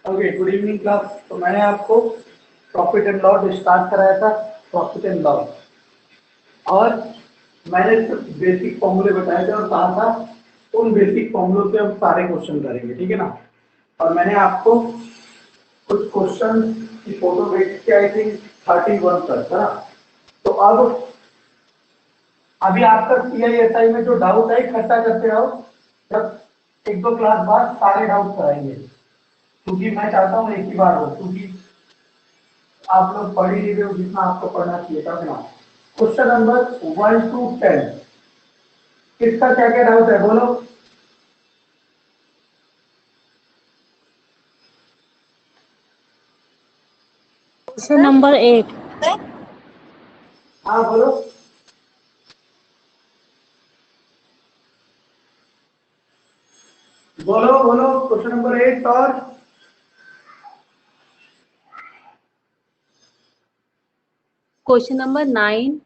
Okay, good evening class. तो मैंने आपको प्रॉफिट एंड लॉस स्टार्ट कराया था, प्रॉफिट एंड लॉस, और मैंने कुछ बेसिक फॉर्मूले बताए थे और कहा था उन बेसिक फॉर्मूलों से हम सारे क्वेश्चन करेंगे, ठीक है ना। और मैंने आपको कुछ क्वेश्चन की फोटो भेज के आई थिंक 31 तक, है ना। तो अब अभी आपका CISI में जो डाउट है इकट्ठा करते रहो, जब एक दो क्लास बाद सारे डाउट कराएंगे, क्योंकि मैं चाहता हूँ एक ही बार हो, क्योंकि आप लोग पढ़ ही नहीं रहे हो जितना आपको पढ़ना चाहिए था ना। क्वेश्चन नंबर 1 to 10, किसका क्या क्या डाउट है बोलो। Question number 8। हाँ बोलो। बोलो बोलो, क्वेश्चन नंबर 8 और क्वेश्चन नंबर 9।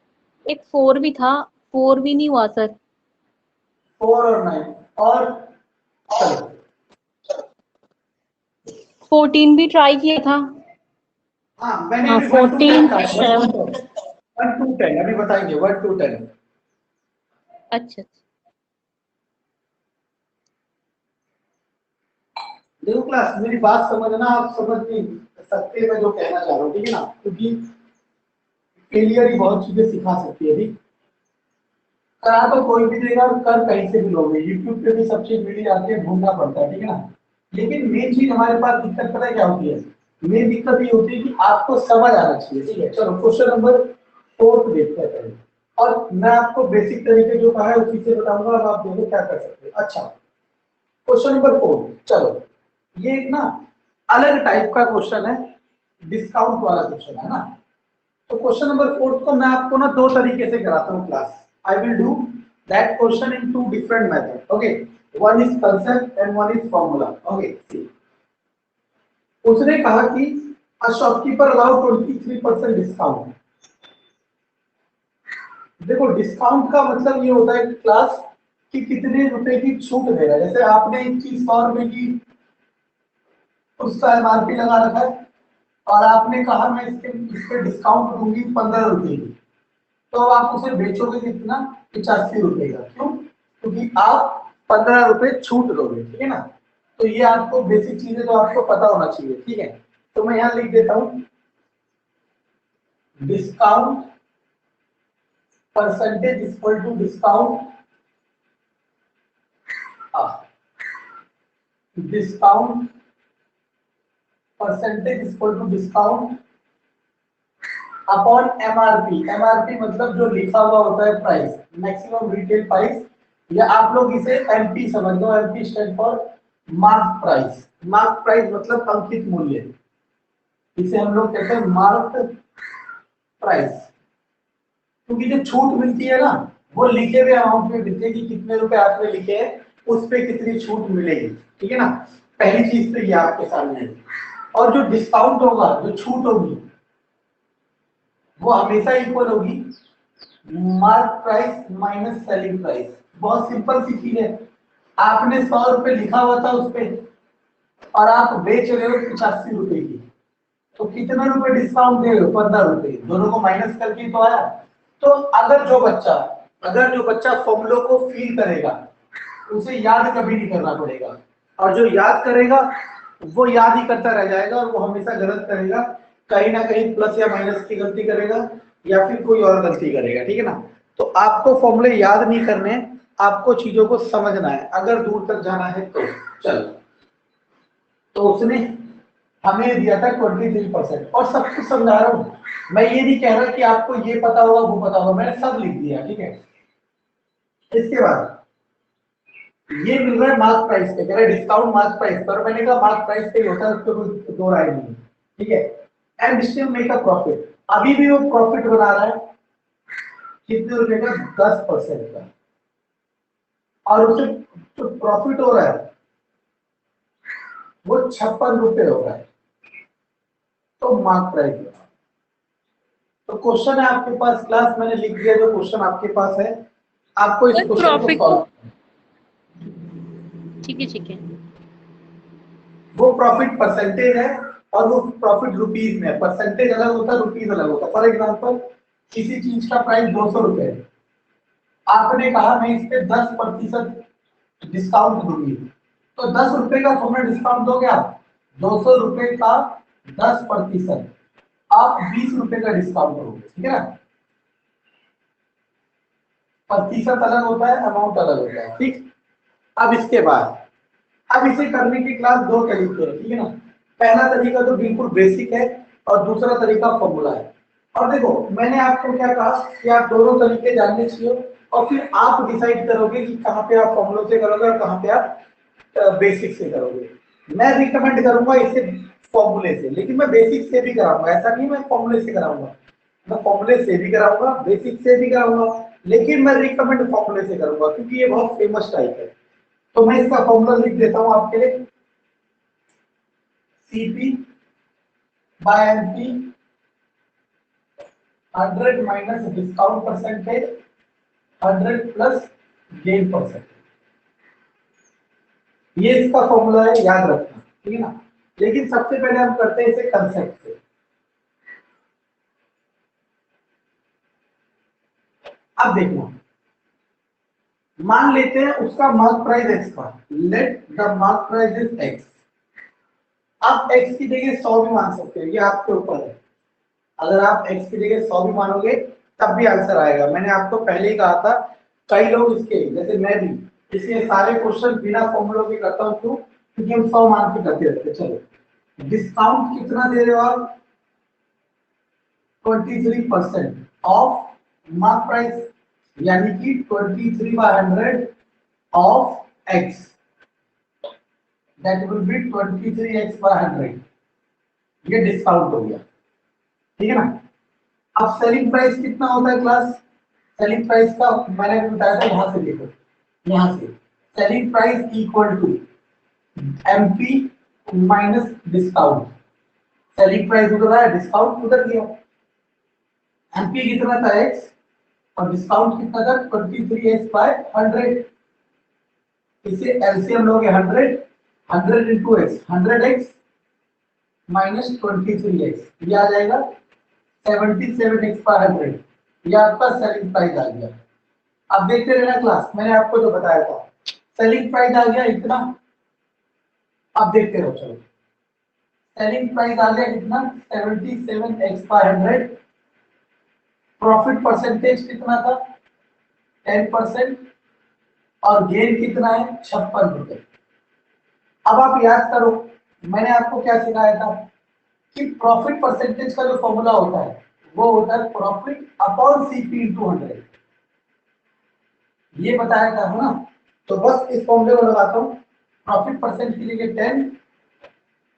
एक 4 भी था, 4 भी नहीं हुआ सर। 4 और 9 और चलो 14 भी ट्राई किया था। हाँ मैंने हाँ, अभी 1 to 10 14 का 7। 1 to 10 अभी बताएंगे 1 to 10। अच्छा, देखो क्लास, मेरी बात समझना, आप समझ नहीं सकते मैं जो कहना चाह रहा हूँ, ठीक है ना, क्योंकि फेलियर ही बहुत चीजें सिखा सकती है। अभी करा तो कोई भी देगा और कर कहीं से भी लोगे, यूट्यूब पे भी सब चीज मिल जाती है, ढूंढना पड़ता है, ठीक है ना। लेकिन मेन चीज हमारे पास दिक्कत पता है क्या होती है, मेन दिक्कत ये होती है कि आपको समझ आना चाहिए, ठीक है। चलो क्वेश्चन नंबर 4 देखते हैं पहले, और मैं आपको बेसिक तरीके जो कहा है उसी से बताऊंगा, अब आप देखो क्या कर सकते हैं। अच्छा, क्वेश्चन नंबर 4, चलो ये एक ना अलग टाइप का क्वेश्चन है, डिस्काउंट वाला क्वेश्चन है ना। तो क्वेश्चन नंबर 4 को मैं आपको ना दो तरीके से कराता हूँ class. I will do that question in two different method, okay. One is concept and one is formula, okay. उसने कहा कि अ शॉपकीपर अलाउ 23% डिस्काउंट। देखो डिस्काउंट का मतलब ये होता है क्लास कि कितने रुपए की छूट दे रहा है। जैसे आपने एक चीज 100 रुपए की, उसका MRP लगा रखा है, और आपने कहा मैं इस पे डिस्काउंट दूंगी 15 रुपए की, तो अब आप उसे बेचोगे कितना, 85 रुपए का। क्यों? क्योंकि आप 15 रुपए छूट दोगे, ठीक है ना। तो ये आपको बेसिक चीजें जो आपको पता होना चाहिए, ठीक है। तो मैं यहां लिख देता हूं discount percentage equal to discount, discount percentage equal to discount upon MRP। MRP मतलब जो लिखा हुआ होता है प्राइस, मैक्सिमम रिटेल प्राइस, या आप लोग इसे MP समझ लो। MP stand for mark price. Mark price मतलब अंकित मूल्य, इसे हम लोग कहते हैं मार्क प्राइस। क्योंकि जो छूट मिलती है ना, वो लिखे हुए अमाउंट में मिलती है कि कितने रुपए आपने लिखे हैं, उस पे कितनी छूट मिलेगी, ठीक है ना। पहली चीज तो ये आपके सामने है। और जो डिस्काउंट होगा, जो छूट होगी, वो हमेशा इक्वल होगी mark price minus selling price. बहुत सिंपल सी चीज है। आपने 100 रुपए लिखा हुआ था उस पे, और आप बेच रहे हो 85 रुपए की, तो कितने रुपए डिस्काउंट दे रहे हो, 15 रुपए। दोनों को माइनस करके तो आया। तो अगर जो बच्चा फॉर्मूलों को फील करेगा, उसे याद कभी नहीं करना पड़ेगा, और जो याद करेगा वो याद ही करता रह जाएगा, और वो हमेशा गलत करेगा, कहीं ना कहीं प्लस या माइनस की गलती करेगा, या फिर कोई और गलती करेगा, ठीक है ना। तो आपको फॉर्मूले याद नहीं करने, आपको चीजों को समझना है अगर दूर तक जाना है तो। चलो, तो उसने हमें दिया था 23%, और सब कुछ समझा रहा हूँ। मैं ये नहीं कह रहा कि आपको ये पता होगा वो पता होगा, मैंने सब लिख दिया, ठीक है। इसके बाद ये मिल रहा है मार्क प्राइस पे, कह रहा है डिस्काउंट मार्क प्राइस पर। मैंने कहा मार्क प्राइस पे ही होता है, उसको कोई दो राय नहीं, ठीक है। And still make a profit. अभी भी वो प्रॉफिट बना रहा है, कितने रुपए का, 10% का। और उसे जो प्रॉफिट हो रहा है वो 56 रुपए हो रहा है, तो मार्क प्राइस। तो क्वेश्चन है आपके पास क्लास, मैंने लिख दिया जो क्वेश्चन आपके पास है, आपको इस क्वेश्चन को प्रॉफिट, सॉल्व। ठीक है ठीक है। वो प्रॉफिट परसेंटेज है और वो प्रॉफिट रुपीज में है। परसेंटेज अलग होता है, रुपीज अलग होता है। फॉर एग्जाम्पल किसी चीज का प्राइस 200 रुपए है, आपने कहा मैं इस पे 10% डिस्काउंट दूंगी, तो 10 रुपए का तुमने डिस्काउंट दोगे आप, 200 रुपए का 10%, आप 20 रुपए का डिस्काउंट दोगे, ठीक है ना। प्रतिशत अलग होता है, अमाउंट अलग होता है, ठीक। अब इसके बाद, अब इसे करने की क्लास दो तरीके हैं, ठीक है ना। पहला तरीका तो बिल्कुल बेसिक है और दूसरा तरीका फॉर्मूला है। और देखो मैंने आपको क्या कहा कि आप दोनों तरीके जानने चाहिए और फिर आप डिसाइड करोगे कि कहाँ पे आप फॉर्मूला से करोगे और कहाँ पे आप बेसिक से करोगे। मैं रिकमेंड करूंगा इसे फॉर्मूले से, लेकिन मैं बेसिक से भी कराऊंगा, ऐसा नहीं मैं फॉर्मूले से कराऊंगा, मैं फॉर्मूले से भी कराऊंगा, बेसिक से भी कराऊंगा, लेकिन मैं रिकमेंड फॉर्मूले से करूंगा क्योंकि ये बहुत फेमस टाइप है। तो मैं इसका फॉर्मूला लिख देता हूं आपके लिए, CP by MP 100 minus discount percentage 100 plus gain percentage, ये इसका फॉर्मूला है, याद रखना, ठीक है ना। लेकिन सबसे पहले हम करते हैं इसे कंसेप्ट से। अब देखना, मान लेते हैं उसका मार्क प्राइस x था, let the mark price is x। आप x की जगह 100 भी मान सकते हो, ये आपके ऊपर है। अगर आप x की जगह 100 भी मानोगे तब भी आंसर आएगा। मैंने आपको पहले ही कहा था, कई लोग इसके, जैसे मैं भी, इसलिए सारे क्वेश्चन बिना फॉर्मूलों के करता हूं, क्यों? क्योंकि हम 100 मान के करते रहते। चलो, डिस्काउंट कितना दे रहे हो आप? 23% ऑफ मार्क प्राइस, यानी कि 23/100 of x, that will be 23x/100। ये डिस्काउंट हो गया, ठीक है ना। अब सेलिंग प्राइस कितना होता है क्लास? सेलिंग प्राइस का मैंने भी बताया था, यहां से देखो, यहां से selling price equal to MP minus discount. Selling price उधर आया, डिस्काउंट उधर गया। MP कितना था x और डिस्काउंट कितना था 23x/100। इसे एलसीएम लोगे 100 into x, 100x minus 23x, ये आ जाएगा 77x/100। ये आपका सेलिंग प्राइस आ गया। अब देखते रहना क्लास, मैंने आपको जो बताया था, सेलिंग प्राइस आ गया इतना। अब देखते रहो, चलो, सेलिंग प्राइस आ गया कितना 77x/100। प्रॉफिट परसेंटेज कितना था 10% और गेन कितना है 56 रुपए। अब आप याद करो, मैंने आपको क्या सिखाया था कि प्रॉफिट परसेंटेज का जो फॉर्मूला होता है वो होता है प्रॉफिट अपॉन CP इंटू 100। ये बताया था, है ना। तो बस इस फॉर्मूले को लगाता हूँ, प्रॉफिट परसेंट की जगह 10,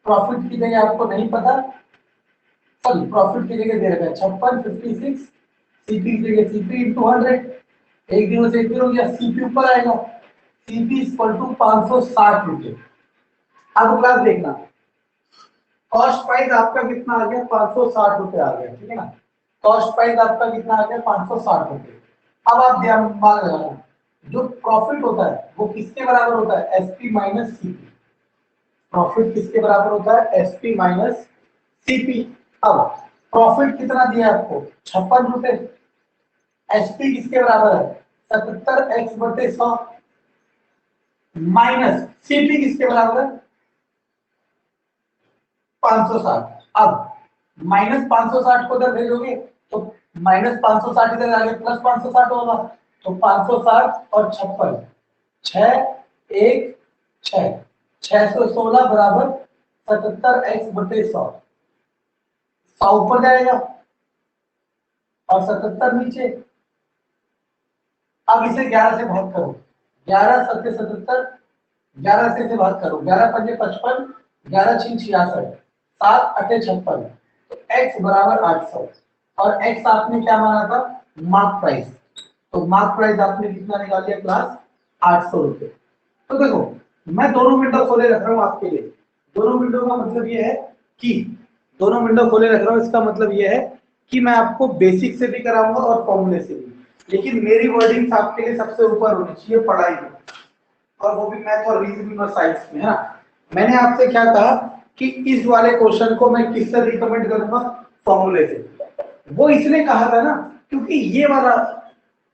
प्रॉफिट की जगह आपको नहीं पता, चल प्रॉफिट की जगह दे रखा है 56, 56, CP की जगह CP इंटू 100। एक दिन से एक दिन हो गया, CP ऊपर आएगा, CP इक्वल टू 560 रुपए। अब क्लास देखना, कॉस्ट प्राइस आपका कितना आ गया 560 रुपए आ गया, ठीक है ना। कॉस्ट प्राइस आपका कितना आ गया 560 रुपए। अब आप ध्यान लगाना, जो प्रॉफिट होता है वो किसके बराबर होता है SP माइनस CP। प्रॉफिट किसके बराबर होता है SP माइनस CP। अब प्रॉफिट कितना दिया आपको 56 रुपए, SP किसके बराबर है 77x/100 माइनस CP किसके बराबर है 560। अब माइनस 560 को उधर भेजोगे तो माइनस 560 इधर आ गया, प्लस 560 होगा, तो 560 और 56, 6 1 6, 616 बराबर 77x/100। 100 ऊपर जाएगा और 77 नीचे। अब इसे 11 से भाग करो, 11 7 77, 11 से भाग करो, 11 5 55, 11 6 66, 7 8 56, तो x बराबर 800। और x आपने क्या माना था मार्क प्राइस, तो मार्क प्राइस आपने कितना निकाल लिया क्लास 800 रुपए। तो देखो मैं दोनों विंडो खोले रख रहा हूँ आपके लिए। दोनों विंडो का मतलब ये है कि दोनों विंडो खोले रख रहा हूँ, इसका मतलब ये है कि मैं आपको बेसिक से भी कराऊंगा और फॉर्मूले से भी, लेकिन मेरी वर्डिंग्स आपके लिए सबसे ऊपर होनी चाहिए पढ़ाई में, और वो भी मैथ और रीजनिंग और साइंस में, है ना। मैंने आपसे क्या कहा कि इस वाले क्वेश्चन को मैं किससे रिकमेंड करूंगा, फॉर्मूले से। वो इसलिए कहा था ना क्योंकि ये वाला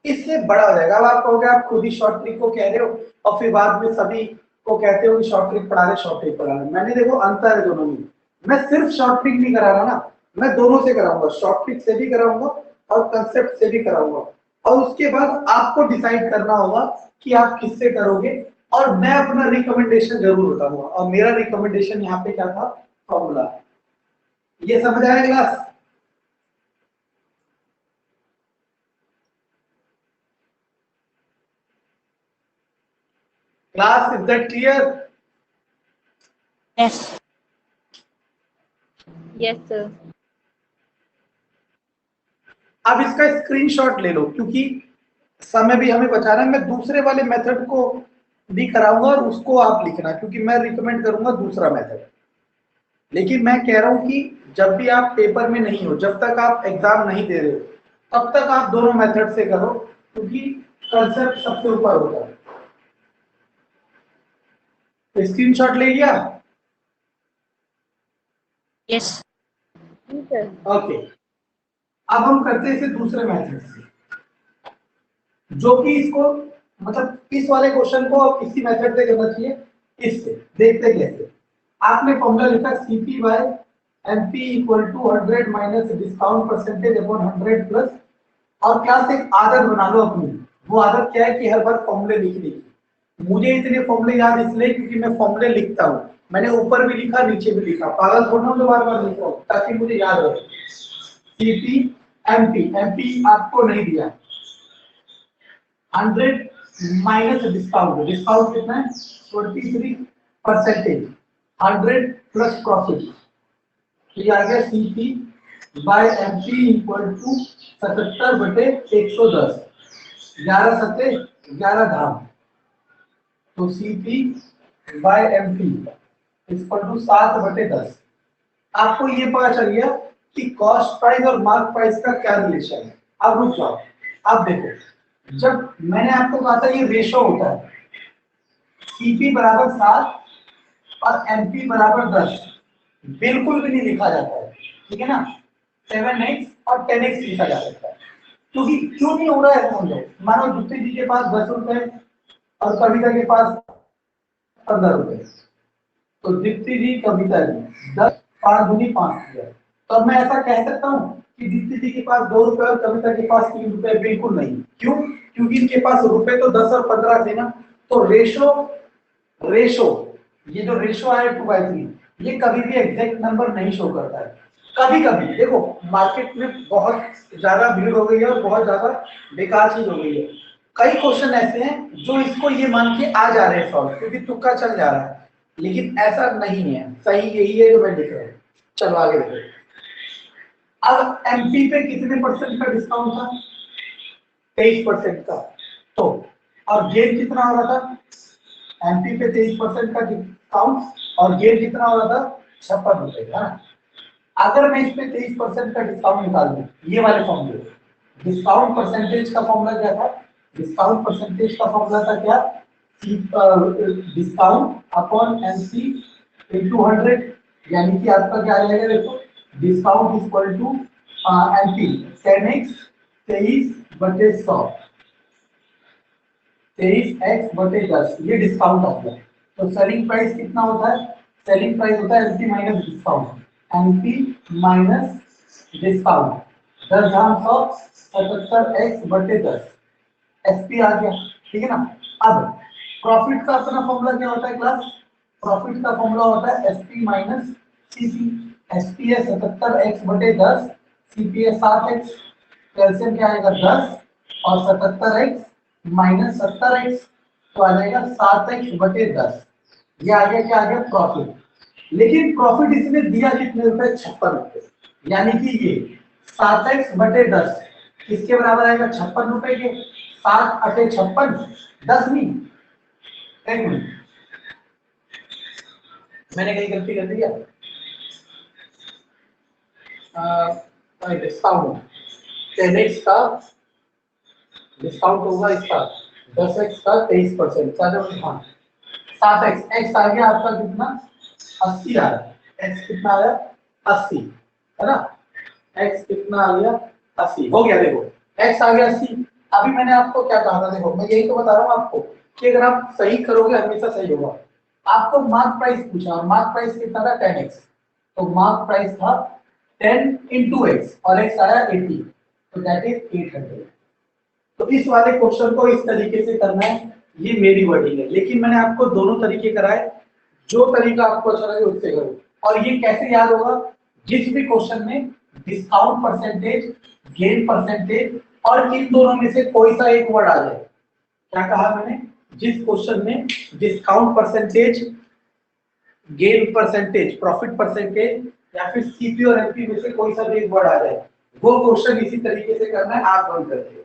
इससे बड़ा हो जाएगा। अब आप कहोगे आप खुद ही शॉर्ट ट्रिक को कह रहे हो और फिर बाद में सभी को कहते हो कि शॉर्ट ट्रिक पढ़ा रहे, शॉर्ट ट्रिक पढ़ा रहे। मैंने देखो अंतर है दोनों में। मैं सिर्फ शॉर्ट ट्रिक नहीं करा रहा ना, मैं दोनों से कराऊंगा, शॉर्ट ट्रिक से भी कराऊंगा और कंसेप्ट से भी कराऊंगा। और उसके बाद आपको डिसाइड करना होगा कि आप किससे करोगे। और मैं अपना रिकमेंडेशन जरूर बताऊंगा, और मेरा रिकमेंडेशन यहाँ पे क्या था, फॉर्मूला। ये समझ आया class? Class is that clear? Yes yes sir. अब इसका स्क्रीनशॉट ले लो क्योंकि समय भी हमें बचाना है। मैं दूसरे वाले मेथड को भी कराऊंगा और उसको आप लिखना, क्योंकि मैं रिकमेंड करूंगा दूसरा मेथड। लेकिन मैं कह रहा हूं कि जब भी आप पेपर में नहीं हो, जब तक आप एग्जाम नहीं दे रहे हो, तब तक आप दोनों मेथड से करो, क्योंकि कंसेप्ट सबसे ऊपर होता है। स्क्रीनशॉट ले लिया? Yes sir. ओके, अब हम करते हैं इसे दूसरे मेथड से, जो कि इसको मतलब इस वाले क्वेश्चन को अब इसी मेथड से करना चाहिए। इससे देखते कैसे। आपने फॉर्मूला लिखा CP by MP equal to 100 minus discount percentage upon 100 plus. और क्लास एक आदत बना लो अपनी। वो आदत क्या है कि हर बार फॉर्मूले लिखने की। मुझे इतने फॉर्मूले याद इसलिए क्योंकि मैं फॉर्मूले लिखता हूँ। मैंने ऊपर भी लिखा, नीचे भी लिखा, पागल थोड़ा हूं जो बार बार लिख रहा हूं, ताकि मुझे याद रहे। सीपी एमपी, एमपी आपको नहीं दिया, 100 माइनस डिस्काउंट, डिस्काउंट कितना है 23%, 100 प्लस प्रॉफिट, ये आ गया CP by MP equal to 77 बटे 110, 11 सत्ते 11 धाम। तो CP by MP equal to 7 बटे 10। आपको ये पता चल गया कि कॉस्ट प्राइस और मार्क प्राइस का क्या रिलेशन है। अब रुक जाओ, अब देखो, जब मैंने आपको कहा था ये रेशो होता है, सीपी बराबर 7 और एमपी बराबर 10, बिल्कुल भी नहीं लिखा जाता है, ठीक है ना। 7x और 10x लिखा जा सकता है। क्योंकि क्यों नहीं हो रहा है समझो। मानो दूसरी जी के पास 10 रुपए और कविता के पास 15 रुपए, तो दीप्ति जी कविता जी 10, 5 दूनी 5 रुपए। तो मैं ऐसा कह सकता हूँ कि दीप्ति जी के पास 2 रुपए और कविता के पास 3 रुपए? बिल्कुल नहीं। क्यों? क्योंकि इनके पास रुपए तो 10 और 15 थे ना। तो रेशो रेशो ये जो रेशो आया 2/3, ये कभी भी एग्जैक्ट नंबर नहीं शो करता है। कभी कभी देखो मार्केट में बहुत ज्यादा भीड़ हो गई है और बहुत ज्यादा बेकार चीज हो गई है। कई क्वेश्चन ऐसे हैं जो इसको ये मान के आ जा रहे हैं सॉल्व, क्योंकि तुक्का चल जा रहा है। लेकिन ऐसा नहीं है, सही यही है जो मैं लिख रहा हूँ। चलो आगे देखो। अब एमपी पे कितने परसेंट का डिस्काउंट था? 23% का। तो और गेन कितना हो रहा था? एमपी पे 23% का डिस्काउंट और गेन कितना हो रहा था? 56 रुपए का। अगर मैं इस पे 23% का डिस्काउंट निकाल दूं, ये वाले फॉर्मूले, डिस्काउंट परसेंटेज का फॉर्मूला क्या था? डिस्काउंट परसेंटेज का फॉर्मूला था क्या? डिस्काउंट अपॉन एमसी इनटू 100, यानी कि आपका क्या आ जाएगा देखो, discount equal to MP 10x 23 बटे 100, 23x बटे 10, ये डिस्काउंट आता है। तो सेलिंग प्राइस कितना होता है? सेलिंग प्राइस होता है MP minus discount, MP minus discount 10 धाम 100, 77x बटे 10, एसपी आ गया, ठीक है ना। अब प्रॉफिट का अपना फॉर्मूला क्या होता है क्लास? प्रॉफिट का फॉर्मूला होता है एसपी माइनस सीपी। एसपी है 77x बटे 10, सीपी है 7x, कैल्शियम क्या आएगा 10 और 77x माइनस 70x, तो आ जाएगा 7x बटे 10। ये आ गया क्या? आ गया प्रॉफिट। लेकिन प्रॉफिट इसने दिया कितने रुपए? 56 रुपए। यानी कि ये 7x बटे 10 किसके बराबर आएगा? 56 रुपए के। 7 अटे 56, 10 नहीं, एक मिनट, मैंने कहीं गलती कर दी क्या? डिस्काउंट 10x का डिस्काउंट होगा इसका 10x का 23%, हाँ 7x, x आ गया आपका कितना 80 आ रहा है, x कितना आ गया 80 है ना, x कितना आ गया 80 हो गया। देखो x आ गया 80। अभी मैंने आपको क्या कहा था, देखो मैं यही तो बता रहा हूँ आपको कि अगर आप सही करोगे हमेशा सही होगा। आपको मार्क प्राइस पूछा, मार्क प्राइस कितना था 10x, तो मार्क प्राइस था 10 into x और x आया 80, तो दैट इज 800। तो इस वाले क्वेश्चन को इस तरीके से करना है, ये मेरी वर्डिंग है, लेकिन मैंने आपको दोनों तरीके कराए, जो तरीका आपको अच्छा लगे उससे करो। और ये कैसे याद होगा, जिस भी क्वेश्चन में डिस्काउंट परसेंटेज, गेन परसेंटेज और इन दोनों में से कोई सा एक वर्ड आ जाए। क्या कहा मैंने, जिस क्वेश्चन में discount percentage, gain percentage, profit percentage या फिर सीपी और एमपी में से कोई सा भी एक वर्ड आ जाए, वो क्वेश्चन इसी तरीके से करना है, आप बंद करके।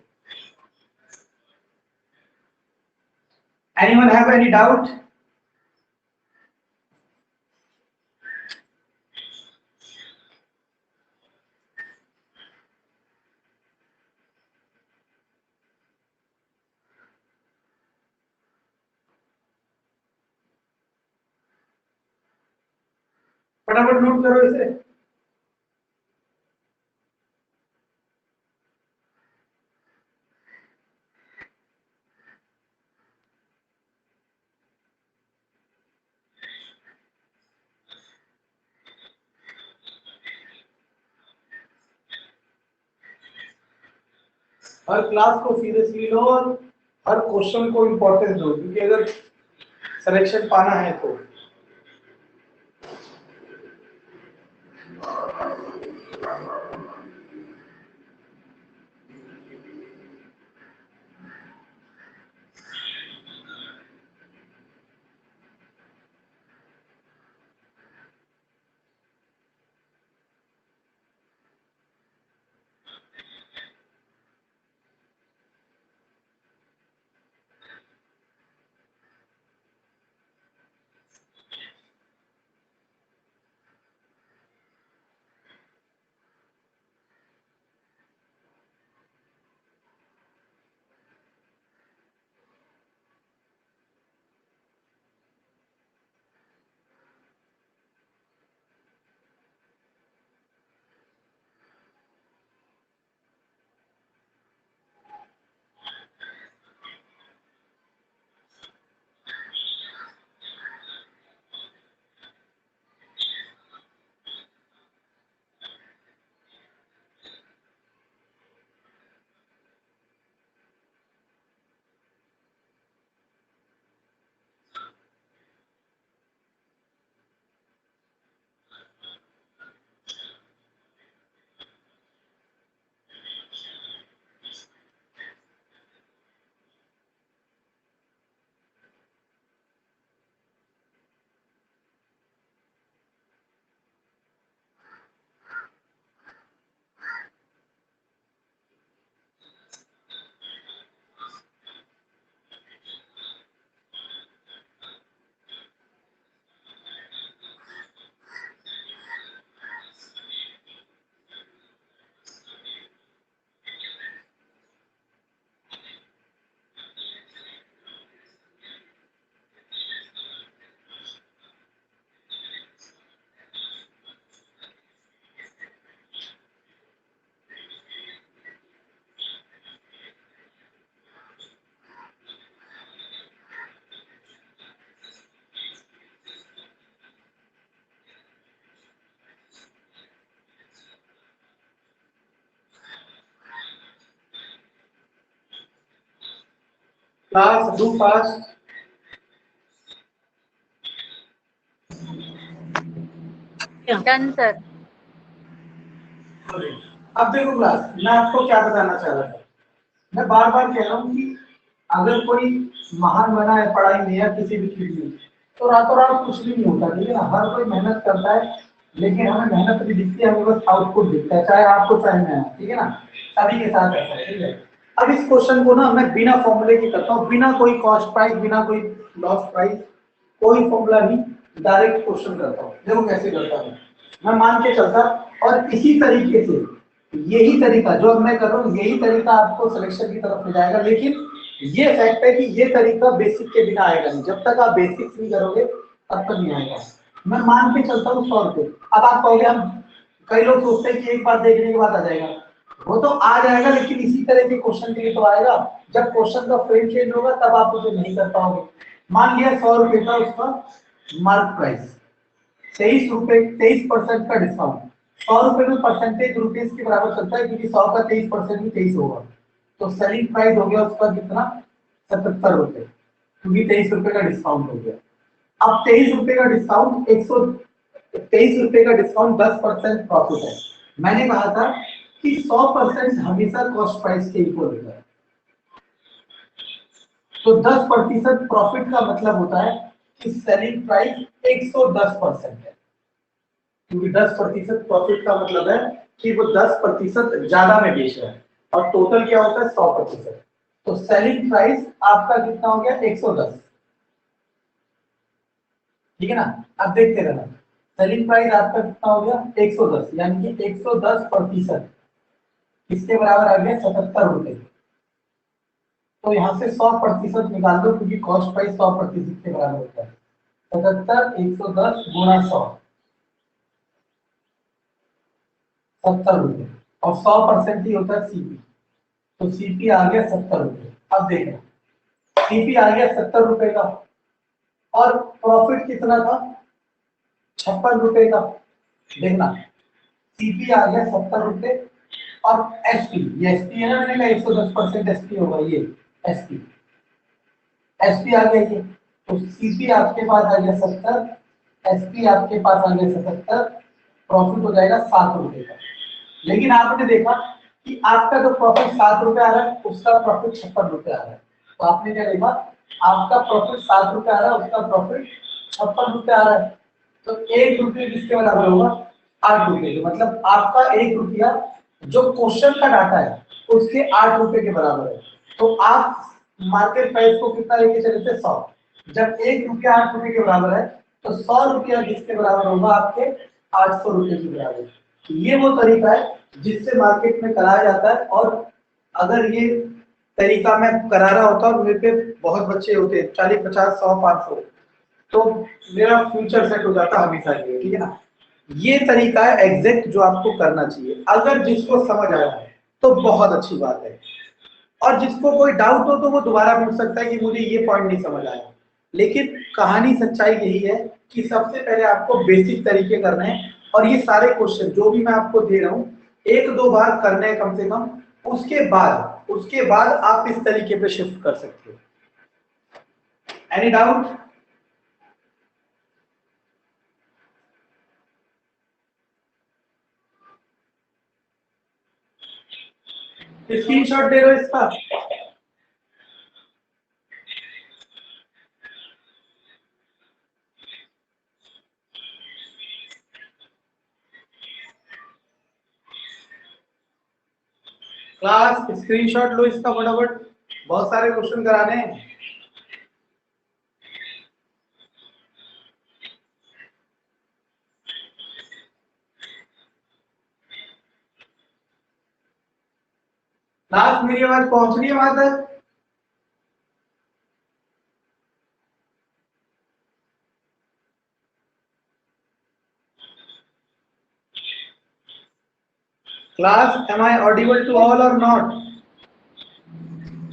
Anyone have any doubt? फटाफट नोट करो इसे। हर क्लास को सीरियसली लो और हर क्वेश्चन को इंपॉर्टेंस दो, क्योंकि अगर सिलेक्शन पाना है तो। Class do fast. Done sir. अब देखो क्लास, मैं आपको क्या बताना चाह रहा था, मैं बार बार कह रहा हूँ कि अगर कोई महान बना है पढ़ाई में या किसी भी चीज में, तो रातों रात कुछ भी नहीं होता, ठीक है ना। हर कोई मेहनत करता है, लेकिन हमें मेहनत नहीं दिखती, हमें बस आउटपुट दिखता है, चाहे आपको चाहे मैं, ठीक है ना। सभी के साथ ऐसा है, ठीक है। अब इस क्वेश्चन को ना मैं बिना फॉर्मूले के करता हूँ, बिना कोई कॉस्ट प्राइस, बिना कोई लॉस प्राइस, कोई फॉर्मूला नहीं, डायरेक्ट क्वेश्चन करता हूँ। देखो कैसे करता हूँ, मैं मान के चलता, और इसी तरीके से यही तरीका जो अब मैं कर रहा हूँ, यही तरीका आपको सिलेक्शन की तरफ ले जाएगा। लेकिन ये फैक्ट है कि ये तरीका बेसिक के बिना आएगा नहीं, जब तक आप बेसिक्स नहीं करोगे तब तक नहीं आएगा। मैं मान के चलता हूँ 100 रुपये। अब आप कहोगे हम, कई लोग सोचते हैं कि एक बार देखने के बाद आ जाएगा, वो तो आ जाएगा, लेकिन इसी तरह के क्वेश्चन के लिए तो आएगा। जब क्वेश्चन का फ्रेम चेंज होगा तब आप उसे नहीं कर पाओगे। मान लिया 100 रुपये का उसका मार्क प्राइस, 23 रुपये, 23% का डिस्काउंट। 100 रुपये में परसेंटेज रुपीज के बराबर चलता है, क्योंकि 100 का 23% भी 23 होगा। तो सेलिंग प्राइस हो गया उसका कितना, 77 रुपये, क्योंकि 23 रुपये का डिस्काउंट हो गया। अब 23 रुपये का डिस्काउंट, 123 रुपये का डिस्काउंट 10% प्रॉफिट है। मैंने कहा था कि 100% हमेशा कॉस्ट प्राइस के इक्वल होता है। तो 10% प्रॉफिट का मतलब होता है कि सेलिंग प्राइस 110% है, क्योंकि 10% प्रॉफिट का मतलब है कि वो 10% ज्यादा में बेच रहा है, और टोटल क्या होता है 100%। तो सेलिंग प्राइस आपका कितना हो गया, 110। ठीक है ना, अब देखते रहना। सेलिंग प्राइस आपका कितना हो गया, 110, यानी कि 110% किसके बराबर आ गया, 77 रुपए। तो यहाँ से 100% निकाल दो, क्योंकि कॉस्ट प्राइस 100% के बराबर होता है। 77, 110 गुणा 100, 70 रुपए, और 100% ही होता है सीपी। तो सीपी आ गया 70 रुपए। अब देखना, सीपी आ गया 70 रुपए का, और प्रॉफिट कितना था, 56 रुपए का। देखना, सीपी आ गया 70 रुपए, और एसपी, ये एसपी है ना, मैंने कहा 110% एसपी होगा, ये एसपी, एसपी आ गया ये। तो सीपी आपके पास आ गया 70, एसपी आपके पास आ गया 77, प्रॉफिट हो जाएगा 7 रुपए का। लेकिन आपने देखा कि आपका जो प्रॉफिट 7 रुपए आ रहा है, उसका प्रॉफिट 56 रुपए आ रहा है। तो आपने क्या देखा, आपका प्रॉफिट 7 रुपए आ रहा है, उसका प्रॉफिट 56 रुपए आ रहा है। तो 1 रुपये किसके बराबर होगा, 8 रुपए के। मतलब आपका 1 रुपया जो क्वेश्चन का डाटा है उसके 8 रुपए के बराबर है। तो आप मार्केट प्राइस को कितना लेके चले थे, 100। जब 1 रुपया 8 रुपए के बराबर है, तो 100 रुपया किसके बराबर होगा, आपके 800 रुपए के बराबर। ये वो तरीका है जिससे मार्केट में कराया जाता है। और अगर ये तरीका मैं करा रहा होता और मेरे पे बहुत बच्चे होते, 40, 50, 100, 500, तो मेरा फ्यूचर सेट हो जाता हमेशा के लिए। ठीक है ना, ये तरीका है एग्जैक्ट जो आपको करना चाहिए। अगर जिसको समझ आया है तो बहुत अच्छी बात है, और जिसको कोई डाउट हो तो वो दोबारा पूछ सकता है कि मुझे ये पॉइंट नहीं समझ आया। लेकिन कहानी सच्चाई यही है कि सबसे पहले आपको बेसिक तरीके करने हैं, और ये सारे क्वेश्चन जो भी मैं आपको दे रहा हूँ 1-2 बार करने हैं कम से कम। उसके बाद आप इस तरीके पे शिफ्ट कर सकते हो। Any doubt? स्क्रीनशॉट दे रहे हो इसका? क्लास स्क्रीनशॉट लो इसका फटाफट, बहुत सारे क्वेश्चन कराने हैं। क्लास मेरी आवाज पहुंच रही है वहां तक? Class am I audible to all or not?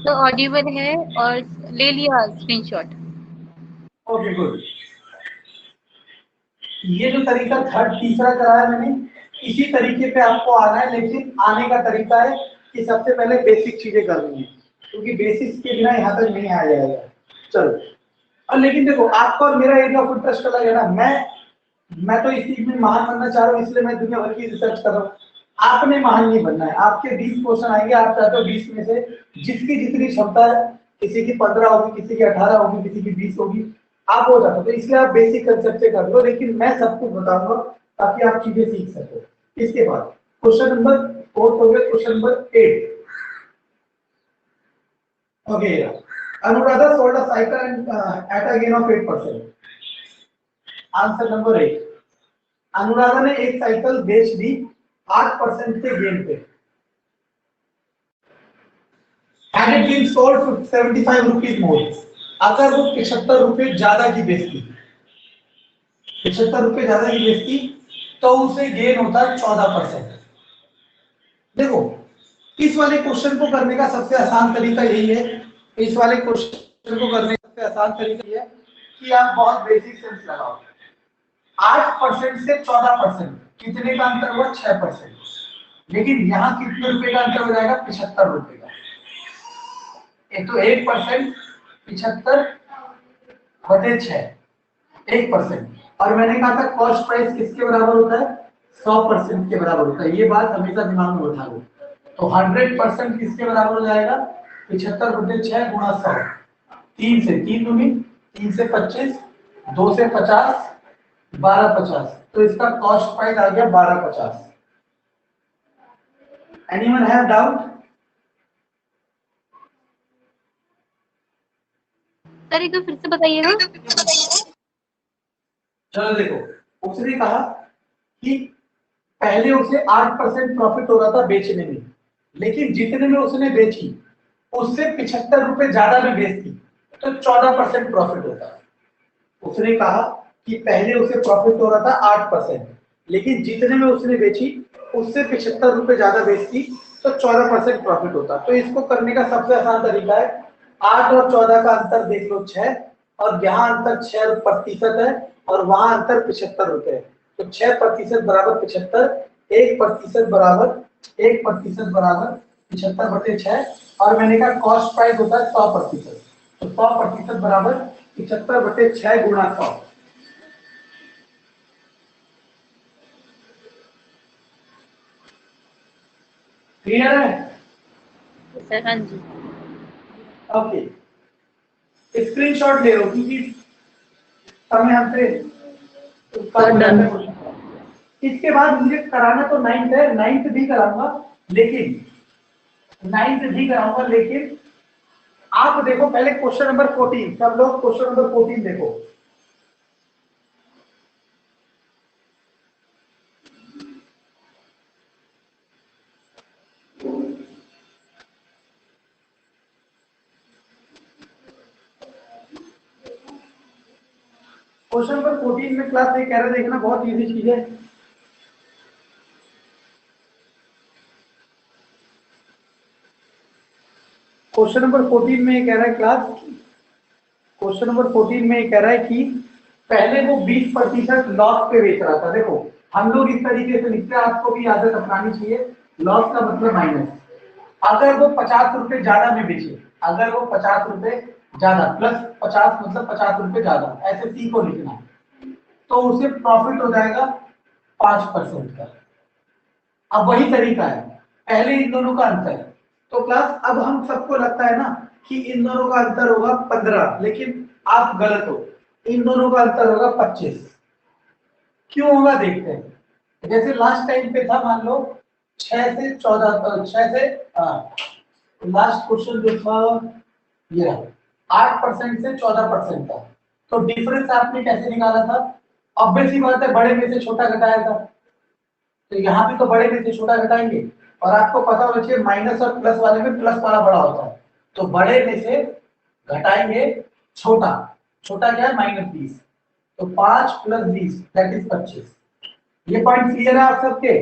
तो ऑडिबल है, और ले लिया स्क्रीनशॉट। Okay good. ये जो तरीका थर्ड तीसरा कराया मैंने, इसी तरीके पे आपको आना है। लेकिन आने का तरीका है कि सबसे पहले बेसिक चीजें करनी है, क्योंकि बेसिक्स के बिना यहाँ तक नहीं आया जाएगा। चलो, और लेकिन देखो आपका और मेरा एरिया ऑफ इंटरेस्ट अलग है ना। मैं तो इस चीज में महान बनना चाह रहा हूँ, इसलिए मैं दुनिया भर की रिसर्च कर रहा हूँ। आपने महान नहीं बनना है। आपके 20 क्वेश्चन आएंगे, आप चाहते हो 20 में से जिसकी जितनी क्षमता है, किसी की 15 होगी, किसी की 18 होगी, किसी की 20 होगी, आप हो जाते हो। तो इसलिए आप बेसिक कंसेप्ट से कर लो, लेकिन मैं सब कुछ बताऊंगा ताकि आप चीजें सीख सको। इसके बाद क्वेश्चन नंबर 4 हो गया, question number 8। Okay, Anuradha sold a cycle and at a gain of 8%. Answer number 8, Anuradha ने एक साइकिल बेच दी 8% के गेन पे। had it been sold for 75 rupees more, अगर वो 75 रुपए ज्यादा की बेचती, 75 रुपए ज्यादा की बेचती, तो उसे गेन होता 14%। देखो इस वाले क्वेश्चन को करने का सबसे आसान तरीका यही है, इस वाले क्वेश्चन को करने का सबसे आसान तरीका यह है कि आप बहुत बेसिक सेंस लगाओ। 8% से 14% कितने का अंतर हुआ? 6%। लेकिन यहाँ कितने रुपए का अंतर हो जाएगा? 75 रुपए का। एक तो 1% 75/6 1%। और मैंने कहा था कॉस्ट प्राइस किसके बराबर होता है? 100% के बराबर होता है। ये बात हमेशा दिमाग में बैठा लो। तो 100% किसके बराबर हो जाएगा? 75/6 गुणा 100। 3 से 3 दूनी, 3 से 25, 2 से 50, 12/50। तो इसका कॉस्ट प्राइस आ गया 12/50। Anyone have doubt? सर एक बार फिर से बताइएगा। चलो देखो, उसने कहा कि पहले उसे 8% प्रॉफिट हो रहा था बेचने में, लेकिन जितने में उसने बेची उससे 75 रुपए ज्यादा में बेचती तो 14% प्रॉफिट होता। उसने कहा कि पहले उसे प्रॉफिट हो रहा था 8%, लेकिन जितने में उसने बेची उससे 75 रुपए ज्यादा बेचती तो 14% प्रॉफिट होता। तो इसको करने का सबसे आसान तरीका है, 8 और 14 का अंतर देख लो 6, और यहाँ अंतर 6% है और वहां अंतर 75 रुपए है। तो 6% बराबर 75, 1% बराबर 1% बराबर 75/6, और मैंने कहा कॉस्ट प्राइस होता है 100%। तो 100% बराबर 75/6 गुणा 100। क्लियर है? सर हाँ जी। ओके, स्क्रीनशॉट ले लो क्योंकि समय हमसे कम हो जाता है। इसके बाद मुझे कराना तो 9th है, 9th भी कराऊंगा, लेकिन 9th भी कराऊंगा, लेकिन आप देखो पहले क्वेश्चन नंबर 14। सब लोग क्वेश्चन नंबर 14 देखो। क्वेश्चन नंबर 14 में क्लास ये कह रहे देखना, बहुत इजी चीज है। क्वेश्चन नंबर 14 में ये कह रहा है क्लास, क्वेश्चन नंबर 14 में ये कह रहा है कि पहले वो 20% लॉस पे बेच रहा था। देखो हम लोग इस तरीके से लिखते हैं, आपको भी आदत अपनानी चाहिए। लॉस का मतलब माइनस। अगर वो 50 रुपए ज्यादा में बेचे, अगर वो 50 रुपए ज्यादा, प्लस 50 मतलब 50 रुपए ज्यादा, ऐसे सी को लिखना है, तो उसे प्रॉफिट हो जाएगा 5% का। अब वही तरीका है, पहले इन दोनों का अंतर। तो क्लास अब हम सबको लगता है ना कि इन दोनों का अंतर होगा 15, लेकिन आप गलत हो, इन दोनों का अंतर होगा 25। क्यों होगा देखते हैं। जैसे लास्ट टाइम पे था, मान लो 6 से 14, 6 से लास्ट क्वेश्चन जो था ये 8% से 14% था। तो डिफरेंस आपने कैसे निकाला था? ऑब्वियस सी बात है, बड़े में से छोटा घटाया था। तो यहाँ भी तो बड़े में से छोटा घटाएंगे, और आपको पता होना चाहिए माइनस और प्लस वाले में प्लस वाला बड़ा होता है। तो बड़े में से घटाएंगे छोटा, छोटा क्या है? -20। तो 5 + 20 दैट इज 25। ये पॉइंट क्लियर है आप सबके?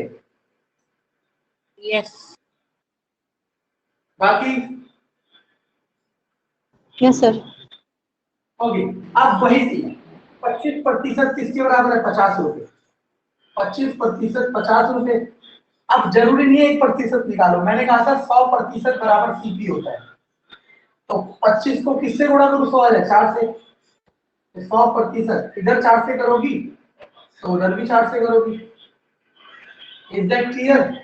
यस। बाकी यस सर। ओके, अब वही चीज 25% किसके बराबर है? 50 रुपए। 25% 50 रुपए। अब जरूरी नहीं है 1% निकालो, मैंने कहा था 100% बराबर सीपी होता है। तो 25 को किससे गुणा करूं? 100 है 4 से। 100% इधर 4 से करोगी तो उधर भी 4 से करोगी। Is that clear?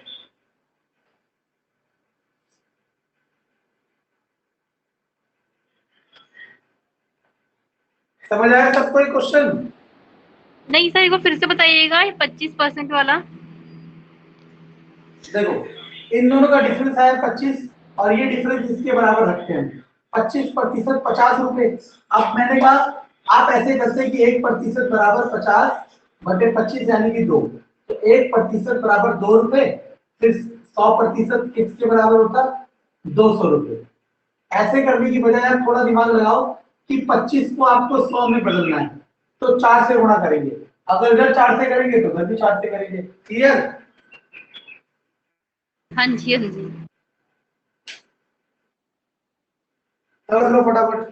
समझ आया सबको ये क्वेश्चन? नहीं सर एक बार फिर से बताइएगा 25% वाला। देखो इन दोनों का डिफरेंस आया 25, और ये डिफरेंस इसके बराबर रखते हैं 25% 50 रुपए। अब मैंने कहा आप ऐसे करते हैं कि 1% बराबर 50/25 यानी कि 2। तो 1% बराबर 2 रुपए, फिर 100% किसके बराबर होता? 200 रुपए। ऐसे करने की बजाय आप थोड़ा दिमाग लगाओ कि 25 को आपको 100 में बदलना है, तो 4 से गुणा करेंगे। अगर इधर 4 से करेंगे तो उधर भी 4 से करेंगे। क्लियर? हाँ जी, हाँ जी। कर लो फटाफट।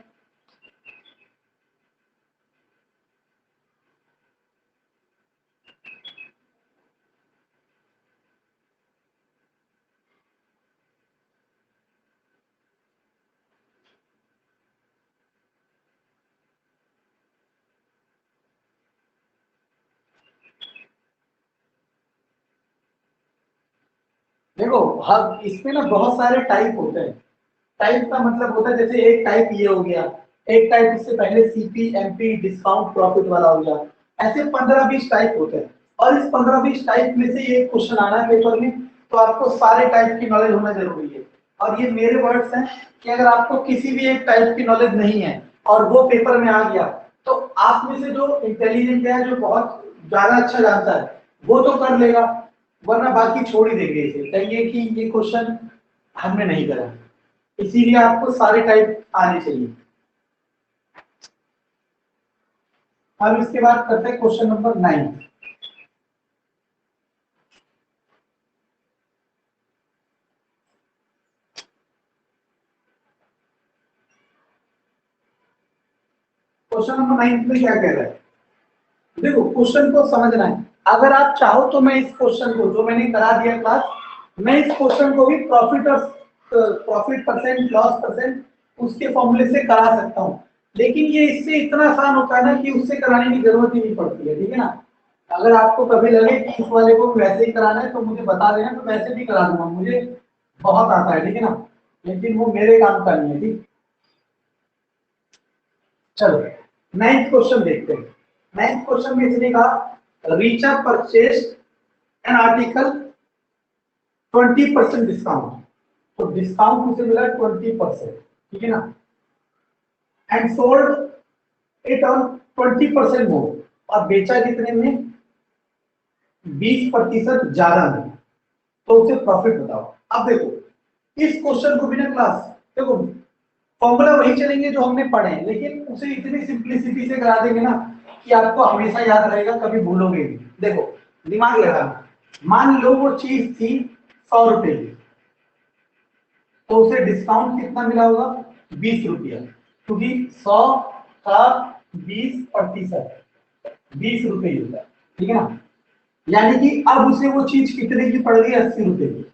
देखो, हर इसमें ना बहुत सारे टाइप होते हैं। टाइप का मतलब होता है, जैसे एक टाइप ये हो गया, एक टाइप इससे पहले सीपी एमपी डिस्काउंट प्रॉफिट वाला हो गया। ऐसे 15-20 टाइप होते हैं, और इस 15-20 टाइप में से ये क्वेश्चन आना है पेपर में, तो आपको सारे टाइप की नॉलेज होना जरूरी है। और ये मेरे वर्ड्स हैं कि अगर आपको किसी भी एक टाइप की नॉलेज नहीं है और वो पेपर में आ गया, तो आप में से जो इंटेलिजेंट है, जो बहुत ज्यादा अच्छा जानता है, वो तो कर लेगा, वरना बाकी छोड़ ही देंगे इसे, कहेंगे कि ये क्वेश्चन हमने नहीं करा। इसीलिए आपको सारे टाइप आने चाहिए। अब इसके बाद करते हैं क्वेश्चन नंबर 9। क्वेश्चन नंबर 9 में क्या कह रहा है? देखो, क्वेश्चन को समझना है। अगर आप चाहो तो मैं इस क्वेश्चन को, जो मैंने करा दिया क्लास, मैं इस क्वेश्चन को भी प्रॉफिट परसेंट, लॉस परसेंट उसके फॉर्मूले से करा सकता हूँ, लेकिन ये इससे इतना आसान होता है ना कि उससे कराने की जरूरत ही नहीं पड़ती है। ठीक है ना? अगर आपको कभी लगे कि इस वाले को वैसे ही कराना है तो मुझे बता देना, तो वैसे भी करा दूंगा, मुझे बहुत आता है। ठीक है ना? लेकिन वो मेरे काम का नहीं है। ठीक, चलो 9th क्वेश्चन देखते हैं। 9th क्वेश्चन में इसने कहा Richa purchase an article 20% discount, तो डिस्काउंट उसे मिला 20%। ठीक है ना? एंड सोल्ड इट ऑन 20% मोर, और बेचा कितने में? 20% ज्यादा में, तो उसे प्रॉफिट बताओ। अब देखो, इस क्वेश्चन को भी ना क्लास, देखो फॉर्मूला वही चलेंगे जो हमने पढ़े हैं, लेकिन उसे इतनी सिंप्लिसिटी से करा देंगे ना कि आपको हमेशा याद रहेगा, कभी भूलोगे नहीं। देखो, दिमाग लगाना। मान लो वो चीज थी 100 रुपए की, तो उसे डिस्काउंट कितना मिला होगा? 20 रुपया, क्योंकि 100 का 20%, 20 रुपए ही होता है। ठीक है ना? यानी कि अब उसे वो चीज कितने की पड़ गई? 80 रुपए की।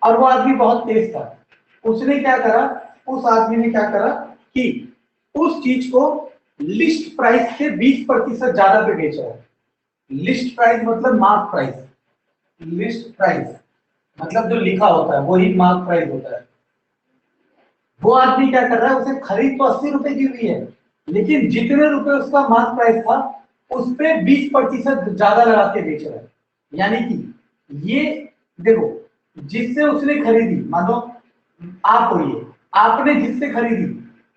और वो आदमी बहुत तेज था, उसने क्या करा, उस आदमी ने क्या करा कि उस चीज को लिस्ट प्राइस से 20% ज्यादा पे बेचा है। लिस्ट प्राइस मतलब मार्क प्राइस। लिस्ट प्राइस मतलब जो लिखा होता है वही मार्क प्राइस होता है। वो आदमी क्या कर रहा है, उसे खरीद तो 80 रुपए की हुई है, लेकिन जितने रुपए उसका मार्क प्राइस था उस पे 20% ज्यादा लगा के बेच रहा है। यानी कि ये देखो, जिससे उसने खरीदी, मानो आप हो, ये आपने जिससे खरीदी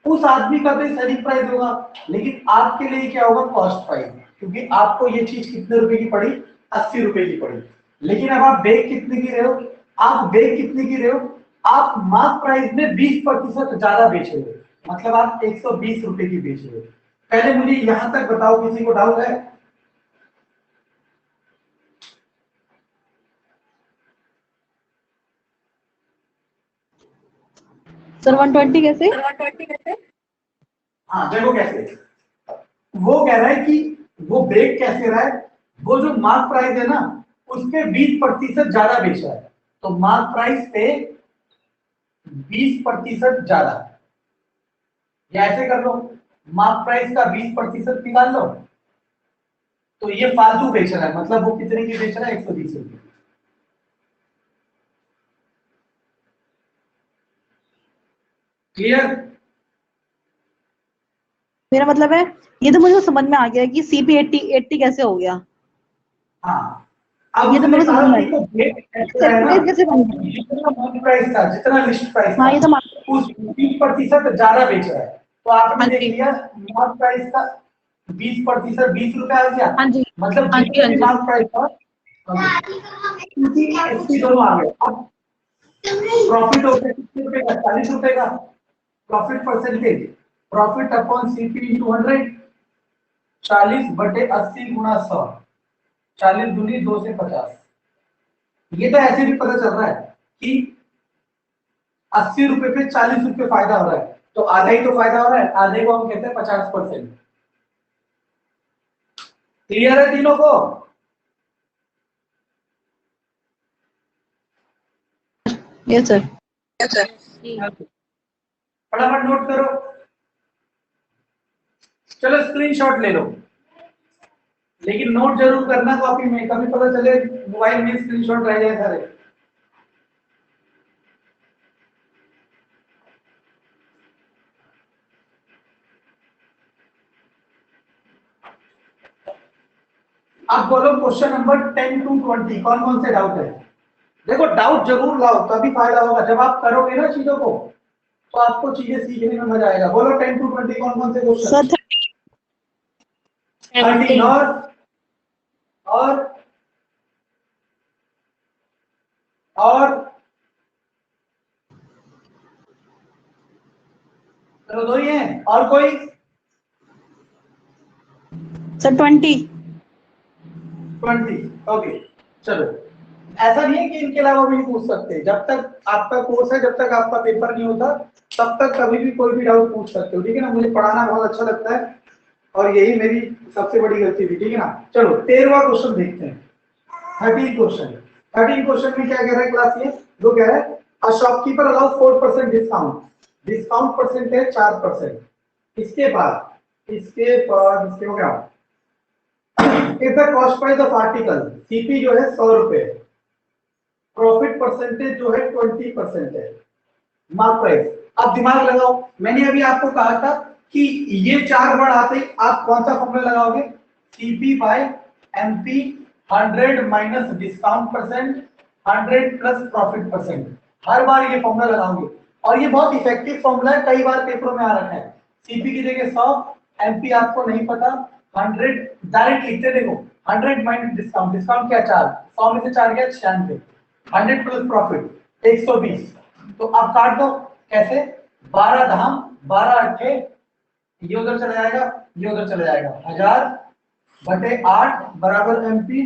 उस आदमी का तो सही प्राइस होगा, लेकिन आपके लिए क्या होगा? कॉस्ट प्राइस, क्योंकि आपको ये चीज कितने रुपए की पड़ी? 80 रुपए की पड़ी। लेकिन अब आप बेच कितने की रहे हो? आप बेच कितने की रहे हो? आप मार्क प्राइस में 20% ज्यादा बेच रहे हो, मतलब आप 120 रुपए की बेच रहे हो। पहले मुझे यहां तक बताओ, किसी को डाउट है? सर 120 कैसे? हाँ देखो कैसे, वो कह रहा है कि वो ब्रेक कैसे रहा है, वो जो मार्क प्राइस है ना उसके 20% ज्यादा बेच रहा है, तो मार्क प्राइस पे 20% ज्यादा, या ऐसे कर लो, मार्क प्राइस का 20% निकाल लो, तो ये फालतू बेच रहा है, मतलब वो कितने की बेच रहा है? 120 रुपए। क्लियर? मेरा मतलब है, ये तो मुझे समझ में आ गया कि सीपी 80 कैसे हो गया। हाँ, अब ये तो उसने मेरे को समझ कहा में आ कि गया। वो ब्रेक कैसे रहा सेल है ना, प्राइस कैसे बन गया? जितना मार्क प्राइस था, जितना लिस्ट प्राइस हाँ, था, ये तो उस 20% ज्यादा बेच रहा है, तो आपने हाँ देख जी, लिया मार्क प्राइस का 20%, 20 रुपए आ गया, हाँ जी, मतलब हाँ जी, जितने हाँ भी जी। मार्क प्राइस था 80 दोनों आ गए। अब प्रॉफिट हो गया कितने रुपए का? 40 रुपए का। Profit percentage, profit upon CP into 100, 40/80 गुणा 100, 40 दूनी 2 से 50। ये तो ऐसे भी पता चल रहा है कि 80 रुपए पे 40 रुपए फायदा हो रहा है, तो आधा ही तो फायदा हो रहा है, आधे को हम कहते हैं 50%। क्लियर है तीनों को? Yes sir. जी फटाफट नोट करो, चलो स्क्रीनशॉट ले लो, लेकिन नोट जरूर करना कॉपी में, कभी पता चले मोबाइल में स्क्रीनशॉट रह जाए सारे। अब बोलो क्वेश्चन नंबर 10 टू 20 कौन कौन से डाउट है? देखो डाउट जरूर लाओ, तभी फायदा होगा। जब आप करोगे ना चीजों को तो आपको चीजें सीखने में मजा आएगा। बोलो 10 टू 20 कौन कौन से क्वेश्चन? 13 और चलो दो ही हैं, और कोई? सर 20। 20 ओके। चलो ऐसा नहीं है कि इनके अलावा भी पूछ सकते हैं। जब तक आपका कोर्स है, जब तक आपका पेपर नहीं होता, तब तक कभी भी कोई भी डाउट पूछ सकते हो, ठीक है ना? मुझे पढ़ाना बहुत अच्छा लगता है और यही मेरी सबसे बड़ी गलती थी, ठीक है ना? चलो 13वां क्वेश्चन देखते हैं। 13 क्वेश्चन, 13 क्वेश्चन में क्या कह रहा है क्लास ये? जो कह रहा है a shopkeeper allows 4% discount, discount percent है 4%। इसके बाद इसके हो गया if the cost price of article CP जो है 100 रुपए, प्रॉफिट परसेंटेज जो है 20% है, मार्क प्राइस। अब दिमाग लगाओ, मैंने अभी आपको कहा था कि ये चार वर्ड आते ही आप कौन सा फॉर्मूला लगाओगे? CP by MP, 100 minus discount percent, 100 plus profit percent. हर बार ये फॉर्मूला लगाओगे और ये बहुत इफेक्टिव फॉर्मूला है, कई बार पेपरों में आ रखा है। सीपी की जगह 100, एमपी आपको नहीं पता, 100 डायरेक्ट लिखते देखो, 100 माइनस डिस्काउंट, डिस्काउंट क्या 4, 100 में से 4 गया 96, 100 प्लस प्रॉफिट 120। तो अब काट दो, कैसे? 12 धाम 12 अट्ठे, ये उधर चला जाएगा, ये उधर चला जाएगा, 1000/8 बराबर एमपी।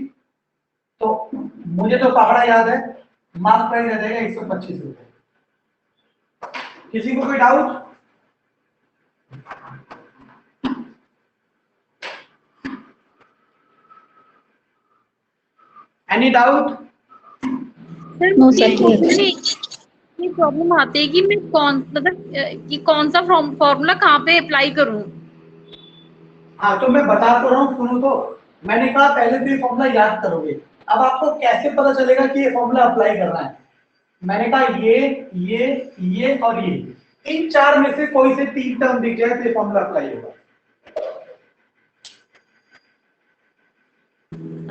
तो मुझे तो पकड़ा याद है, मार्क प्राइस आ जाएगा 125 रुपए। किसी को कोई doubt? Any doubt? Sir No, ये sir, clear. ये प्रॉब्लम आती है कि मैं कौन मतलब कि कौन सा फॉर्मूला कहाँ पे अप्लाई करूँ? हाँ तो मैं बता तो रहा हूँ, सुनो तो। मैंने कहा पहले तो ये फॉर्मूला याद करोगे, अब आपको कैसे पता चलेगा कि ये फॉर्मूला अप्लाई करना है? मैंने कहा ये और ये, इन चार में से कोई से 3 टर्म दिख जाए तो ये फॉर्मूला अप्लाई होगा।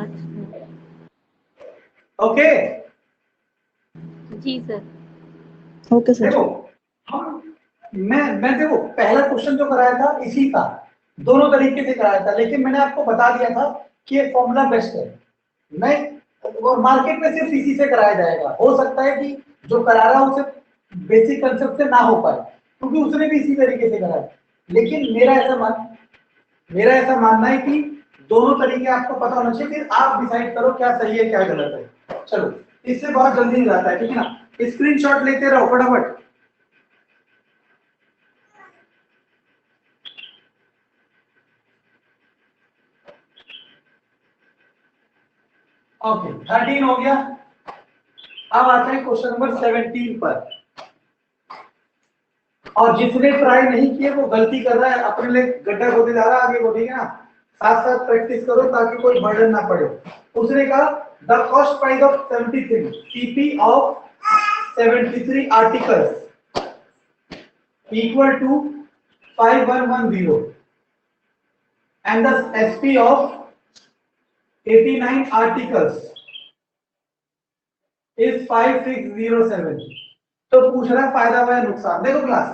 अच्छा ओके जी सर। Okay sir. देखो हम मैं देखो पहला क्वेश्चन जो कराया था इसी का, दोनों तरीके से कराया था, लेकिन मैंने आपको बता दिया था कि ये फॉर्मूला बेस्ट है। मैं और मार्केट में सिर्फ इसी से कराया जाएगा। हो सकता है कि जो करा रहा है उसे बेसिक कंसेप्ट से ना हो पाए, क्योंकि उसने भी इसी तरीके से कराया, लेकिन मेरा ऐसा मानना है कि दोनों तरीके आपको पता होना चाहिए, फिर आप डिसाइड करो क्या सही है क्या गलत है। चलो इससे बहुत जल्दी हो जाता है, ठीक है ना? स्क्रीनशॉट लेते रहो फटाफट। ओके 13 हो गया। अब आते हैं क्वेश्चन नंबर 17 पर। और जिसने ट्राई नहीं किए वो गलती कर रहा है, अपने लिए गड्ढा खोदे जा रहा है आगे वो, ठीक है ना? साथ साथ प्रैक्टिस करो ताकि कोई बर्डन ना पड़े। उसने कहा the cost price of 73 CP of 73 articles equal to 5110 and the SP of 89 articles is 5607। तो पूछ रहा है फायदा व नुकसान। देखो क्लास,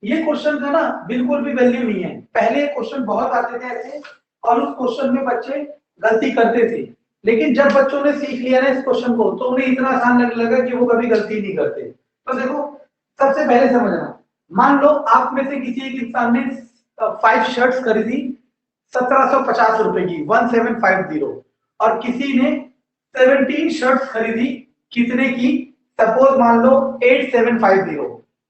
ये क्वेश्चन का ना बिल्कुल भी वैल्यू नहीं है। पहले क्वेश्चन बहुत आते थे ऐसे और उस क्वेश्चन में बच्चे गलती करते थे, लेकिन जब बच्चों ने सीख लिया ना इस क्वेश्चन को तो उन्हें इतना आसान लगने लगा कि वो कभी गलती नहीं करते। तो देखो सबसे पहले समझना, मान लो आप में से किसी एक इंसान ने 5 शर्ट्स खरीदी 1750 रुपए की, 1750, और किसी ने 17 शर्ट्स खरीदी कितने की, सपोज मान लो 8750।